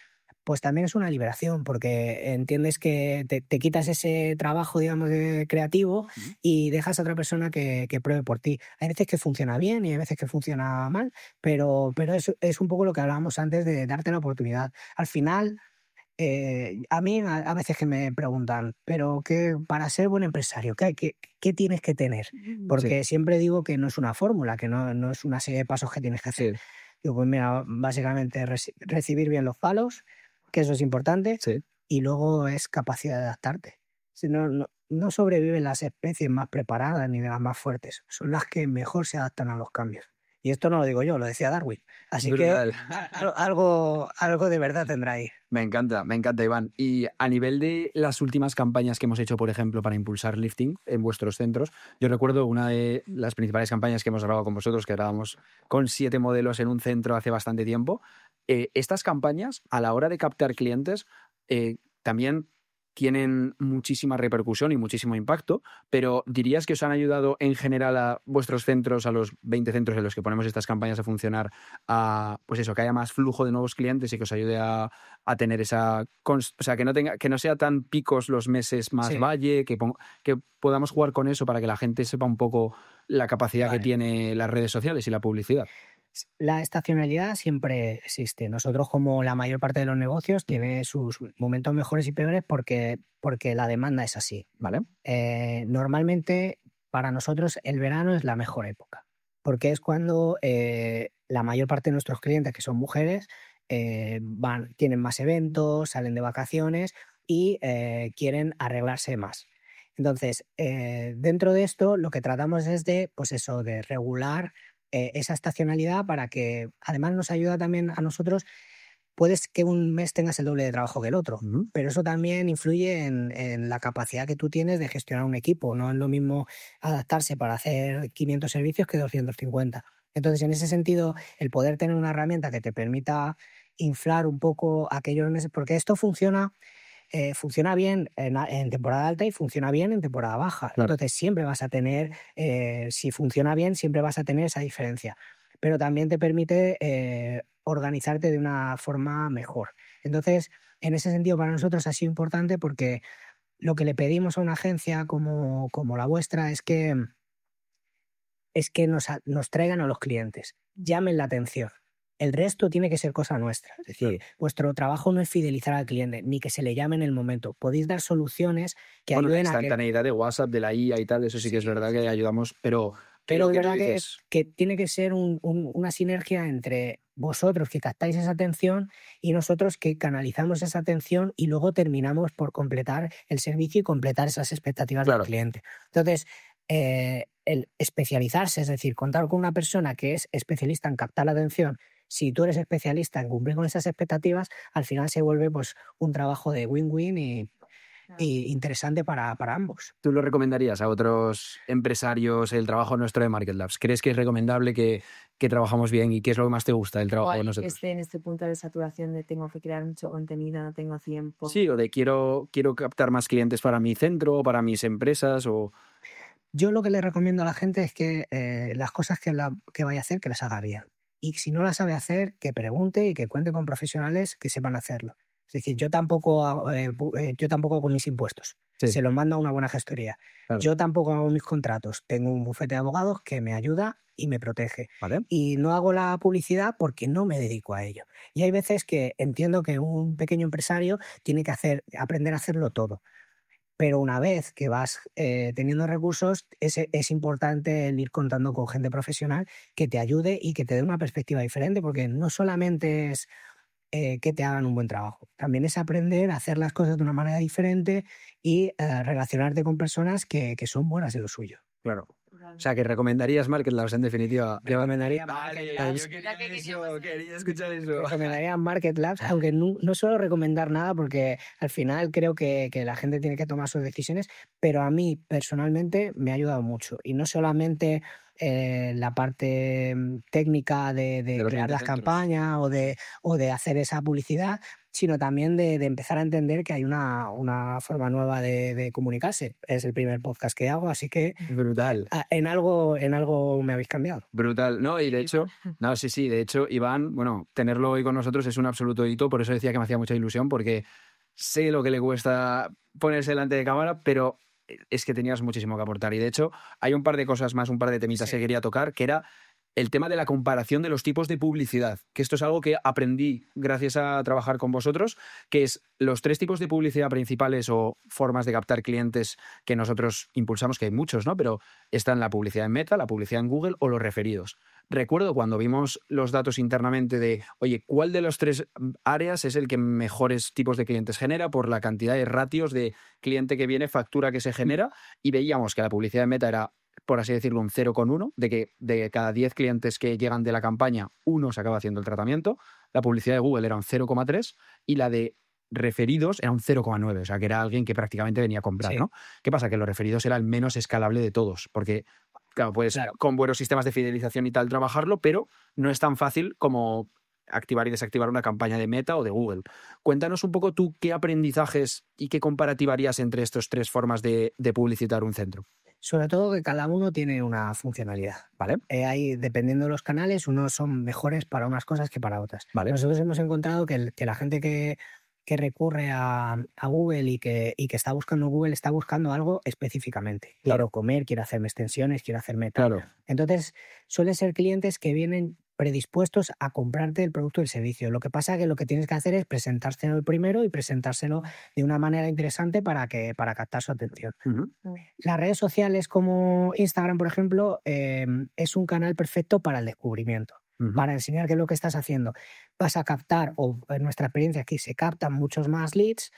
pues también es una liberación, porque entiendes que te quitas ese trabajo, digamos, creativo, y dejas a otra persona que pruebe por ti. Hay veces que funciona bien y hay veces que funciona mal, pero es un poco lo que hablábamos antes de darte la oportunidad. Al final, a mí a veces que me preguntan, pero para ser buen empresario, ¿qué tienes que tener? Porque siempre digo que no es una fórmula, que no es una serie de pasos que tienes que hacer. Digo, pues mira, básicamente recibir bien los palos, que eso es importante, y luego es capacidad de adaptarte. Si no sobreviven las especies más preparadas ni de las más fuertes, son las que mejor se adaptan a los cambios. Y esto no lo digo yo, lo decía Darwin. Así Brutal. que algo de verdad tendrá ahí. Me encanta, Iván. Y a nivel de las últimas campañas que hemos hecho, por ejemplo, para impulsar lifting en vuestros centros, yo recuerdo una de las principales campañas que hemos grabado con vosotros, que grabamos con 7 modelos en un centro hace bastante tiempo. Estas campañas, a la hora de captar clientes, también tienen muchísima repercusión y muchísimo impacto, pero ¿dirías que os han ayudado en general a vuestros centros, a los 20 centros en los que ponemos estas campañas a funcionar, a pues eso, que haya más flujo de nuevos clientes y que os ayude a tener esa... O sea, que no sea tan picos los meses más valle, que podamos jugar con eso para que la gente sepa un poco la capacidad que tiene las redes sociales y la publicidad? La estacionalidad siempre existe. Nosotros, como la mayor parte de los negocios, tiene sus momentos mejores y peores porque la demanda es así. ¿Vale? Normalmente, para nosotros, el verano es la mejor época, porque es cuando la mayor parte de nuestros clientes, que son mujeres, tienen más eventos, salen de vacaciones y quieren arreglarse más. Entonces, dentro de esto, lo que tratamos es de, pues eso, de regular esa estacionalidad para que además nos ayuda también a nosotros. Puedes que un mes tengas el doble de trabajo que el otro, pero eso también influye en la capacidad que tú tienes de gestionar un equipo. No es lo mismo adaptarse para hacer 500 servicios que 250. Entonces, en ese sentido, el poder tener una herramienta que te permita inflar un poco aquellos meses, porque esto funciona bien en temporada alta y funciona bien en temporada baja. Claro. Entonces siempre vas a tener, si funciona bien, siempre vas a tener esa diferencia. Pero también te permite organizarte de una forma mejor. Entonces, en ese sentido, para nosotros ha sido importante porque lo que le pedimos a una agencia como la vuestra es que nos traigan a los clientes, llamen la atención. El resto tiene que ser cosa nuestra. Es decir, vuestro trabajo no es fidelizar al cliente, ni que se le llame en el momento. Podéis dar soluciones que Bueno, la ayuden a que... instantaneidad de WhatsApp, de la IA y tal, eso sí que es verdad que ayudamos, pero Pero lo es que tú verdad dices, que tiene que ser una sinergia entre vosotros que captáis esa atención y nosotros que canalizamos esa atención y luego terminamos por completar el servicio y completar esas expectativas Claro. del cliente. Entonces, el especializarse, es decir, contar con una persona que es especialista en captar la atención, si tú eres especialista en cumplir con esas expectativas, al final se vuelve pues un trabajo de win-win y interesante para ambos. ¿tú lo recomendarías a otros empresarios el trabajo nuestro de Market Labs? ¿Crees que es recomendable que trabajamos bien y qué es lo que más te gusta del trabajo de Que nosotros? esté en este punto de saturación de tengo que crear mucho contenido, no tengo tiempo. Sí, o de quiero captar más clientes para mi centro o para mis empresas o... Yo lo que le recomiendo a la gente es que las cosas que vaya a hacer, que las haga bien. Y si no las sabe hacer, que pregunte y que cuente con profesionales que sepan hacerlo. Es decir, yo tampoco hago mis impuestos. Sí. Se los mando a una buena gestoría. Claro. Yo tampoco hago mis contratos. Tengo un bufete de abogados que me ayuda y me protege. ¿Vale? Y no hago la publicidad porque no me dedico a ello. Y hay veces que entiendo que un pequeño empresario tiene que aprender a hacerlo todo. Pero una vez que vas teniendo recursos, es importante el ir contando con gente profesional que te ayude y que te dé una perspectiva diferente, porque no solamente es que te hagan un buen trabajo, también es aprender a hacer las cosas de una manera diferente y relacionarte con personas que son buenas en lo suyo. Claro. O sea, que recomendarías Market Labs en definitiva. Recomendaría Vale, Market Labs. yo quería escuchar eso. Recomendaría Market Labs, aunque no suelo recomendar nada porque al final creo que la gente tiene que tomar sus decisiones, pero a mí personalmente me ha ayudado mucho. Y no solamente la parte técnica de los crear las 20 centros. campañas o de hacer esa publicidad, sino también de empezar a entender que hay una forma nueva de comunicarse. Es el primer podcast que hago, así que Brutal. en algo me habéis cambiado. Brutal. No, y de hecho, no, sí, de hecho, Iván, bueno, tenerlo hoy con nosotros es un absoluto hito, por eso decía que me hacía mucha ilusión, porque sé lo que le cuesta ponerse delante de cámara, pero es que tenías muchísimo que aportar. Y de hecho, hay un par de cosas más, un par de temitas que quería tocar, que era el tema de la comparación de los tipos de publicidad, que esto es algo que aprendí gracias a trabajar con vosotros, que es los 3 tipos de publicidad principales o formas de captar clientes que nosotros impulsamos, que hay muchos, ¿no? Pero están la publicidad en Meta, la publicidad en Google o los referidos. Recuerdo cuando vimos los datos internamente de, oye, ¿cuál de las 3 áreas es el que mejores tipos de clientes genera por la cantidad de ratios de cliente que viene, factura que se genera? Y veíamos que la publicidad en Meta era, por así decirlo, un 0,1, de que de cada 10 clientes que llegan de la campaña, 1 se acaba haciendo el tratamiento. La publicidad de Google era un 0,3 y la de referidos era un 0,9, o sea, que era alguien que prácticamente venía a comprar, Sí. ¿no? ¿Qué pasa? Que los referidos era el menos escalable de todos, porque, claro, puedes con buenos sistemas de fidelización y tal trabajarlo, pero no es tan fácil como activar y desactivar una campaña de Meta o de Google. Cuéntanos un poco tú qué aprendizajes y qué comparativa harías entre estas 3 formas de publicitar un centro. Sobre todo que cada uno tiene una funcionalidad, ¿vale? Dependiendo de los canales, unos son mejores para unas cosas que para otras. Vale. Nosotros hemos encontrado que la gente que recurre a Google y que está buscando Google está buscando algo específicamente. Claro. Quiero comer, quiero hacerme extensiones, quiero hacerme tal. Claro. Entonces, suelen ser clientes que vienen predispuestos a comprarte el producto y el servicio. Lo que pasa es que lo que tienes que hacer es presentárselo primero y presentárselo de una manera interesante para captar su atención. Ujú. Las redes sociales como Instagram, por ejemplo, es un canal perfecto para el descubrimiento, Ujú. para enseñar qué es lo que estás haciendo. Vas a captar, o en nuestra experiencia aquí se captan muchos más leads,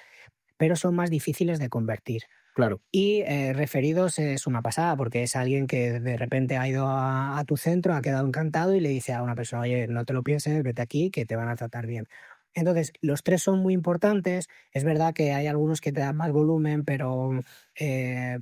pero son más difíciles de convertir. Claro. Y referidos es una pasada, porque es alguien que de repente ha ido a tu centro, ha quedado encantado y le dice a una persona, oye, no te lo pienses, vete aquí, que te van a tratar bien. Entonces, los tres son muy importantes. Es verdad que hay algunos que te dan más volumen, pero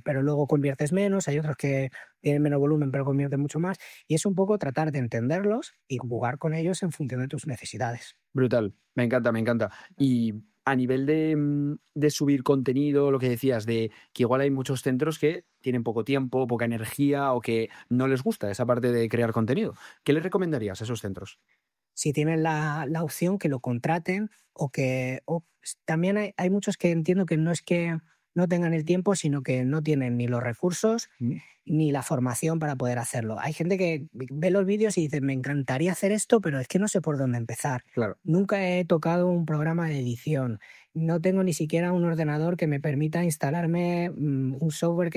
luego conviertes menos. Hay otros que tienen menos volumen, pero convierten mucho más. Y es un poco tratar de entenderlos y jugar con ellos en función de tus necesidades. Brutal, me encanta, me encanta. Y a nivel de subir contenido, lo que decías, de que igual hay muchos centros que tienen poco tiempo, poca energía o que no les gusta esa parte de crear contenido. ¿Qué les recomendarías a esos centros? Si tienen la opción, que lo contraten también hay muchos que entiendo que no es que no tengan el tiempo, sino que no tienen ni los recursos ni la formación para poder hacerlo. Hay gente que ve los vídeos y dice, me encantaría hacer esto, pero es que no sé por dónde empezar. Claro. Nunca he tocado un programa de edición. No tengo ni siquiera un ordenador que me permita instalarme un software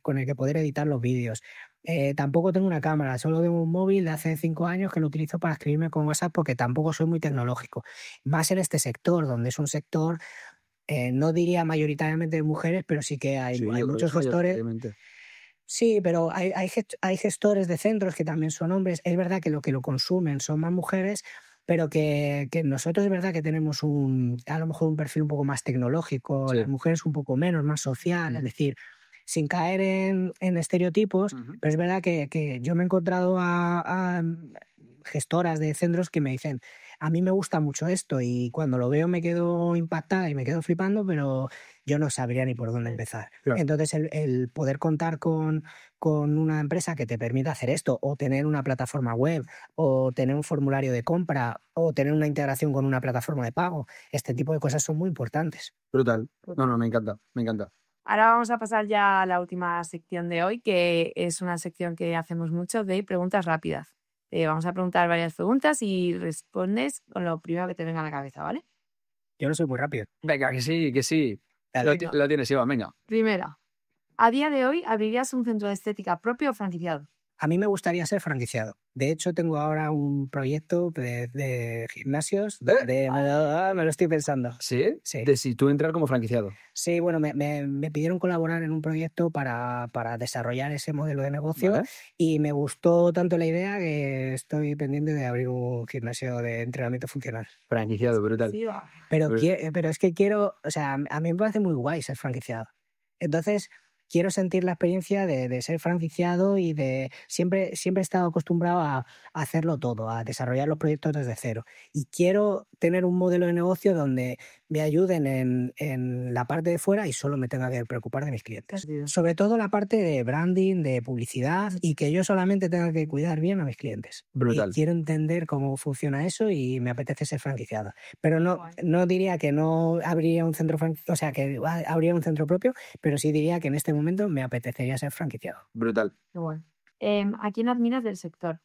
con el que poder editar los vídeos. Tampoco tengo una cámara, solo tengo un móvil de hace 5 años que lo utilizo para escribirme con WhatsApp porque tampoco soy muy tecnológico. Más en este sector, donde es un sector, no diría mayoritariamente de mujeres, pero sí que hay Sí, yo creo que muchos gestores. mayoritariamente. Sí, pero hay gestores de centros que también son hombres. Es verdad que lo consumen son más mujeres, pero que nosotros es verdad que tenemos a lo mejor un perfil un poco más tecnológico, Sí. las mujeres un poco menos, más social, es decir, sin caer en estereotipos, pero es verdad que yo me he encontrado a gestoras de centros que me dicen, a mí me gusta mucho esto y cuando lo veo me quedo impactada y me quedo flipando, pero yo no sabría ni por dónde empezar. Claro. Entonces, el poder contar con una empresa que te permita hacer esto, o tener una plataforma web, o tener un formulario de compra, o tener una integración con una plataforma de pago, este tipo de cosas son muy importantes. Brutal. No, me encanta, me encanta. Ahora vamos a pasar ya a la última sección de hoy, que es una sección que hacemos mucho de preguntas rápidas. Vamos a preguntar varias preguntas y respondes con lo primero que te venga a la cabeza, ¿vale? Yo no soy muy rápido. Venga, que sí, que sí. Dale. Lo tienes, Iván, venga. Primera, ¿a día de hoy abrirías un centro de estética propio o franquiciado? A mí me gustaría ser franquiciado. De hecho, tengo ahora un proyecto de gimnasios. Me lo estoy pensando. ¿Sí? Sí. De si tú entrar como franquiciado. Sí, bueno, me pidieron colaborar en un proyecto para desarrollar ese modelo de negocio. Vale. Y me gustó tanto la idea que estoy pendiente de abrir un gimnasio de entrenamiento funcional. Franquiciado, brutal. Sí, va. Pero Pero- es que quiero, o sea, a mí me parece muy guay ser franquiciado. Entonces, quiero sentir la experiencia de ser franquiciado y siempre he estado acostumbrado a hacerlo todo, a desarrollar los proyectos desde cero. Y quiero tener un modelo de negocio donde me ayuden en la parte de fuera y solo me tenga que preocupar de mis clientes. Entendido. Sobre todo la parte de branding, de publicidad, y que yo solamente tenga que cuidar bien a mis clientes. Brutal. Y quiero entender cómo funciona eso y me apetece ser franquiciado. Pero Guay. no diría que no abriría un centro o sea, que habría un centro propio, pero sí diría que en este momento me apetecería ser franquiciado. Brutal. Qué guay. ¿A quién admiras del sector?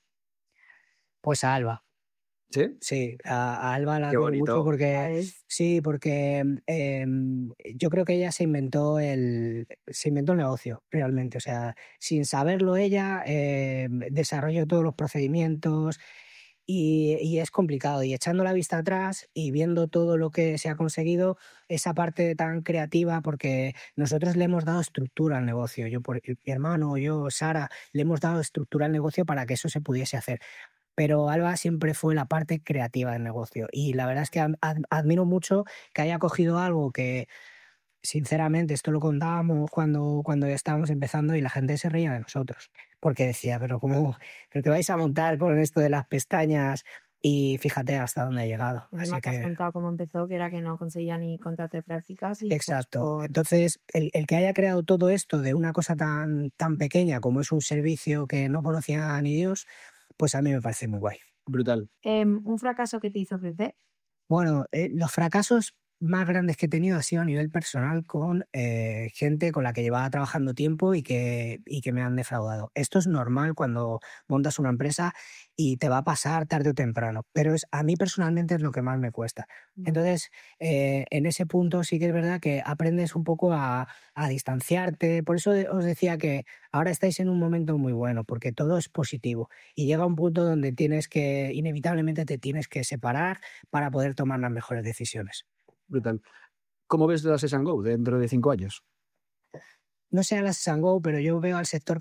Pues a Alba. ¿Sí? Sí, a Alba la Qué admiro bonito. mucho porque ¿Sabes? sí, porque yo creo que ella se inventó el negocio realmente. O sea, sin saberlo ella, desarrolló todos los procedimientos y es complicado. Y echando la vista atrás y viendo todo lo que se ha conseguido, esa parte tan creativa, porque nosotros le hemos dado estructura al negocio. Mi hermano, yo, Sara, le hemos dado estructura al negocio para que eso se pudiese hacer. Pero Alba siempre fue la parte creativa del negocio y la verdad es que admiro mucho que haya cogido algo que, sinceramente, esto lo contábamos cuando estábamos empezando y la gente se reía de nosotros, porque decía, pero te vais a montar con esto de las pestañas, y fíjate hasta dónde ha llegado. Encima Así que has que, contado cómo empezó, que era que no conseguía ni contrato de prácticas. Y exacto. Entonces, el que haya creado todo esto de una cosa tan pequeña como es un servicio que no conocía ni Dios, pues a mí me parece muy guay. Brutal. ¿Un fracaso que te hizo crecer? Bueno, los fracasos más grandes que he tenido ha sido a nivel personal con gente con la que llevaba trabajando tiempo y que me han defraudado. Esto es normal cuando montas una empresa y te va a pasar tarde o temprano, pero a mí personalmente es lo que más me cuesta. Entonces, en ese punto sí que es verdad que aprendes un poco a distanciarte. Por eso os decía que ahora estáis en un momento muy bueno, porque todo es positivo y llega un punto donde inevitablemente te tienes que separar para poder tomar las mejores decisiones. Brutal. ¿Cómo ves la Session Go dentro de 5 años? No sé a la Go, pero yo veo al sector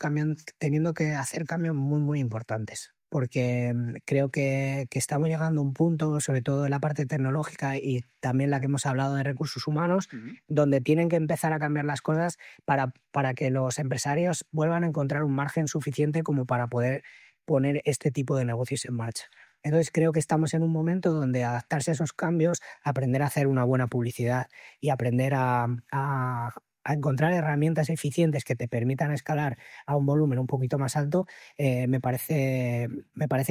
teniendo que hacer cambios muy, muy importantes. Porque creo que estamos llegando a un punto, sobre todo en la parte tecnológica y también la que hemos hablado de recursos humanos, donde tienen que empezar a cambiar las cosas para que los empresarios vuelvan a encontrar un margen suficiente como para poder poner este tipo de negocios en marcha. Entonces creo que estamos en un momento donde adaptarse a esos cambios, aprender a hacer una buena publicidad y aprender a encontrar herramientas eficientes que te permitan escalar a un volumen un poquito más alto, me parece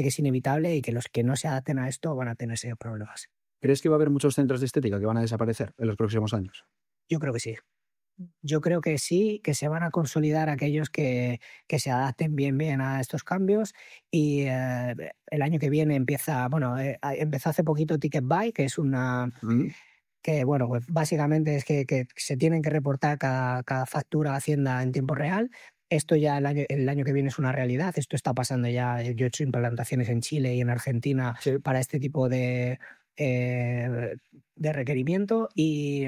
que es inevitable y que los que no se adapten a esto van a tener serios problemas. ¿Crees que va a haber muchos centros de estética que van a desaparecer en los próximos años? Yo creo que sí. Yo creo que sí, que se van a consolidar aquellos que se adapten bien a estos cambios y el año que viene empezó hace poquito Ticket Buy, que es que bueno, pues básicamente es que se tienen que reportar cada factura a Hacienda en tiempo real. Esto ya el año que viene es una realidad, esto está pasando ya. Yo he hecho implantaciones en Chile y en Argentina para este tipo de requerimiento y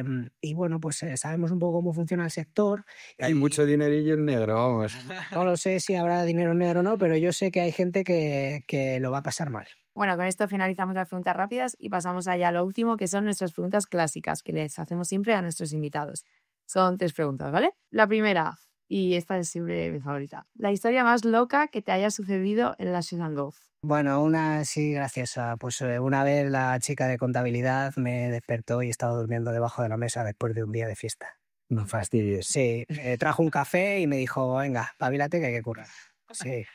bueno, pues sabemos un poco cómo funciona el sector. Hay mucho dinerillo en negro, vamos. No lo sé si habrá dinero negro o no, pero yo sé que hay gente que lo va a pasar mal. Bueno, con esto finalizamos las preguntas rápidas y pasamos allá a lo último, que son nuestras preguntas clásicas que les hacemos siempre a nuestros invitados. Son 3 preguntas, ¿vale? La primera, y esta es siempre mi favorita. La historia más loca que te haya sucedido en la Session Go. Bueno, una sí graciosa. Pues una vez la chica de contabilidad me despertó y estaba durmiendo debajo de la mesa después de un día de fiesta. No fastidies. Sí, trajo un café y me dijo, venga, pabilate que hay que currar. Sí.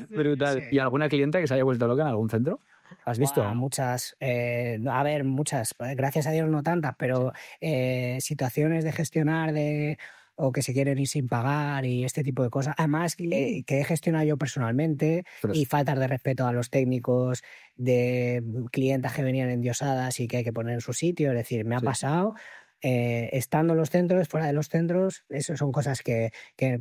Brutal. Sí. ¿Y alguna clienta que se haya vuelto loca en algún centro? ¿Has visto? Wow, muchas. Muchas. Gracias a Dios no tantas, pero situaciones de gestionar o que se quieren ir sin pagar y este tipo de cosas. Además, que he gestionado yo personalmente y faltas de respeto a los técnicos, de clientas que venían endiosadas y que hay que poner en su sitio. Es decir, me ha pasado. Estando en los centros, fuera de los centros, eso son cosas que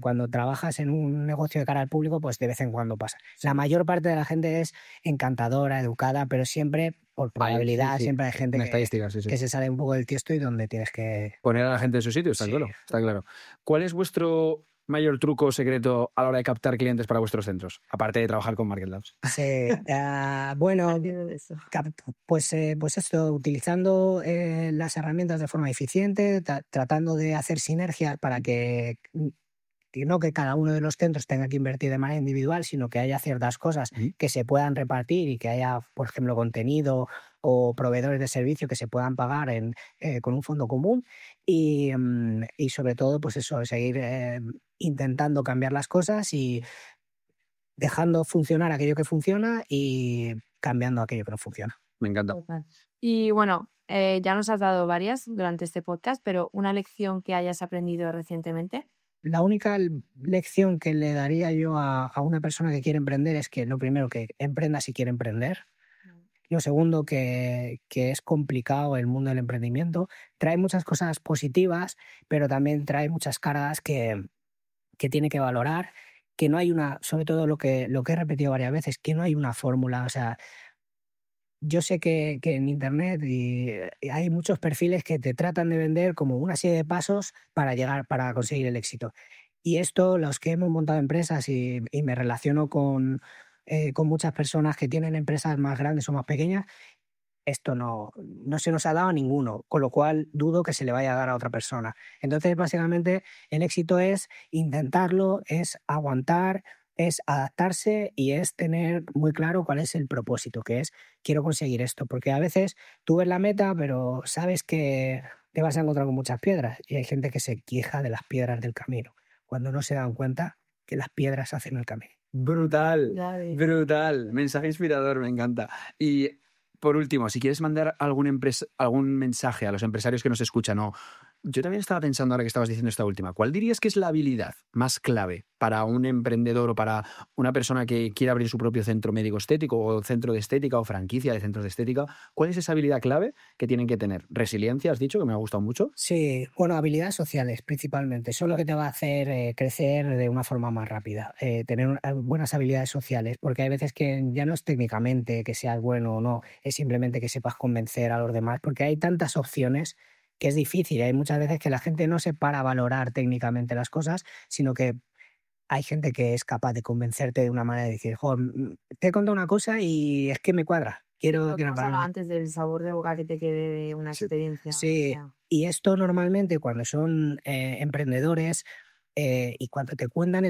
cuando trabajas en un negocio de cara al público, pues de vez en cuando pasa. La mayor parte de la gente es encantadora, educada, pero siempre, por probabilidad, siempre hay gente que se sale un poco del tiesto y donde tienes que poner a la gente en su sitio, está claro, está claro. ¿Cuál es vuestro mayor truco o secreto a la hora de captar clientes para vuestros centros? Aparte de trabajar con Market Labs. Sí, bueno, pues esto, utilizando las herramientas de forma eficiente, tratando de hacer sinergias para que no que cada uno de los centros tenga que invertir de manera individual, sino que haya ciertas cosas que se puedan repartir y que haya, por ejemplo, contenido o proveedores de servicio que se puedan pagar con un fondo común y sobre todo, pues eso, seguir intentando cambiar las cosas y dejando funcionar aquello que funciona y cambiando aquello que no funciona. Me encanta. Y bueno, ya nos has dado varias durante este podcast, pero una lección que hayas aprendido recientemente. La única lección que le daría yo a una persona que quiere emprender es que lo primero, que emprenda si quiere emprender. Lo segundo, que es complicado el mundo del emprendimiento. Trae muchas cosas positivas, pero también trae muchas cargas que tiene que valorar, que no hay sobre todo lo que he repetido varias veces, que no hay una fórmula. O sea, yo sé que en Internet hay muchos perfiles que te tratan de vender como una serie de pasos para conseguir el éxito. Y esto, los que hemos montado empresas y me relaciono con muchas personas que tienen empresas más grandes o más pequeñas, esto no se nos ha dado a ninguno, con lo cual dudo que se le vaya a dar a otra persona. Entonces, básicamente, el éxito es intentarlo, es aguantar, es adaptarse y es tener muy claro cuál es el propósito, que es quiero conseguir esto, porque a veces tú ves la meta, pero sabes que te vas a encontrar con muchas piedras y hay gente que se queja de las piedras del camino, cuando no se dan cuenta que las piedras hacen el camino. Brutal, brutal. Mensaje inspirador, me encanta. Y por último, si quieres mandar algún mensaje a los empresarios que nos escuchan, yo también estaba pensando ahora que estabas diciendo esta última, ¿cuál dirías que es la habilidad más clave para un emprendedor o para una persona que quiera abrir su propio centro médico estético o centro de estética o franquicia de centros de estética? ¿Cuál es esa habilidad clave que tienen que tener? ¿Resiliencia, has dicho, que me ha gustado mucho? Sí, bueno, habilidades sociales principalmente. Eso es lo que te va a hacer crecer de una forma más rápida. Tener buenas habilidades sociales, porque hay veces que ya no es técnicamente que seas bueno o no, es simplemente que sepas convencer a los demás, porque hay tantas opciones que es difícil. Hay muchas veces que la gente no se para a valorar técnicamente las cosas, sino que hay gente que es capaz de convencerte de una manera de decir, "Joder, te he contado una cosa y es que me cuadra. Lo que Quiero hemos hablado antes del sabor de boca que te quede de una Sí. experiencia. Sí, Ya. y esto normalmente cuando son emprendedores y cuando te cuentan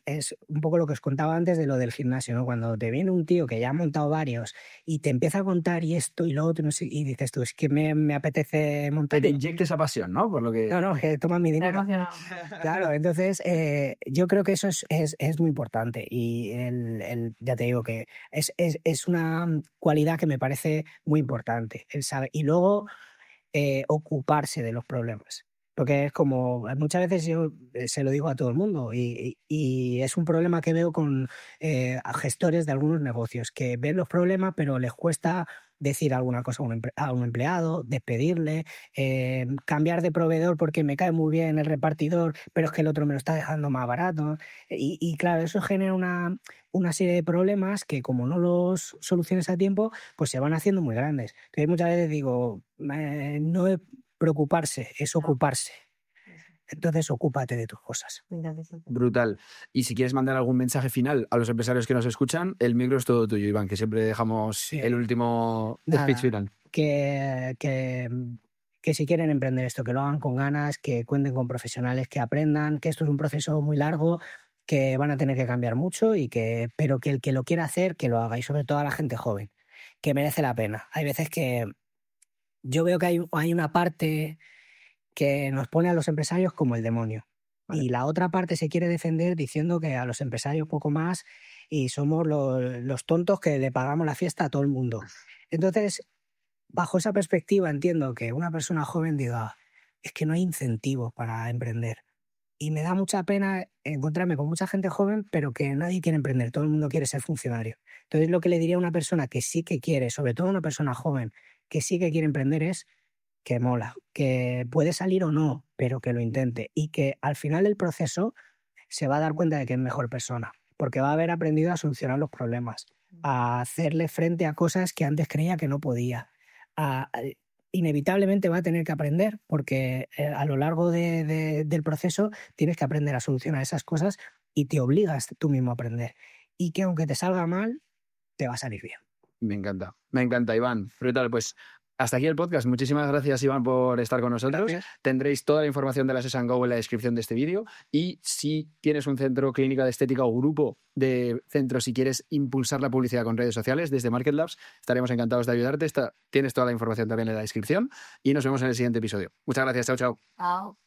es un poco lo que os contaba antes de lo del gimnasio, ¿no? Cuando te viene un tío que ya ha montado varios y te empieza a contar y esto y lo otro, no sé, y dices tú, es que me apetece montar. Te inyecta esa pasión, ¿no? Por lo que... No, que toma mi Te ha dinero. emocionado. Claro, entonces yo creo que eso es muy importante y ya te digo que es una cualidad que me parece muy importante. Y luego ocuparse de los problemas. Porque es como, muchas veces yo se lo digo a todo el mundo y es un problema que veo con a gestores de algunos negocios, que ven los problemas pero les cuesta decir alguna cosa a un empleado, despedirle, cambiar de proveedor porque me cae muy bien el repartidor, pero es que el otro me lo está dejando más barato. Y claro, eso genera una serie de problemas que como no los soluciones a tiempo, pues se van haciendo muy grandes. Entonces muchas veces digo, no es preocuparse, es ocuparse. Entonces ocúpate de tus cosas. Me encanta eso. Brutal. Y si quieres mandar algún mensaje final a los empresarios que nos escuchan, el micro es todo tuyo, Iván, que siempre dejamos Sí. el último Nada, speech final. que si quieren emprender esto, que lo hagan con ganas, que cuenten con profesionales, que aprendan, que esto es un proceso muy largo, que van a tener que cambiar mucho, pero que el que lo quiera hacer, que lo haga, y sobre todo a la gente joven, que merece la pena. Hay veces que yo veo que hay una parte que nos pone a los empresarios como el demonio. Vale. Y la otra parte se quiere defender diciendo que a los empresarios poco más y somos los tontos que le pagamos la fiesta a todo el mundo. Entonces, bajo esa perspectiva entiendo que una persona joven diga, es que no hay incentivos para emprender. Y me da mucha pena encontrarme con mucha gente joven, pero que nadie quiere emprender, todo el mundo quiere ser funcionario. Entonces, lo que le diría a una persona que sí que quiere, sobre todo una persona joven, que sí que quiere emprender es que mola, que puede salir o no, pero que lo intente y que al final del proceso se va a dar cuenta de que es mejor persona, porque va a haber aprendido a solucionar los problemas, a hacerle frente a cosas que antes creía que no podía. Inevitablemente va a tener que aprender, porque a lo largo del proceso tienes que aprender a solucionar esas cosas y te obligas tú mismo a aprender. Y que aunque te salga mal, te va a salir bien. Me encanta, Iván. Brutal, pues hasta aquí el podcast. Muchísimas gracias, Iván, por estar con nosotros. Gracias. Tendréis toda la información de la Access & Go en la descripción de este vídeo. Y si tienes un centro, clínica de estética o grupo de centros y quieres impulsar la publicidad con redes sociales, desde Market Labs estaremos encantados de ayudarte. Tienes toda la información también en la descripción y nos vemos en el siguiente episodio. Muchas gracias. Chao, chao. Chao.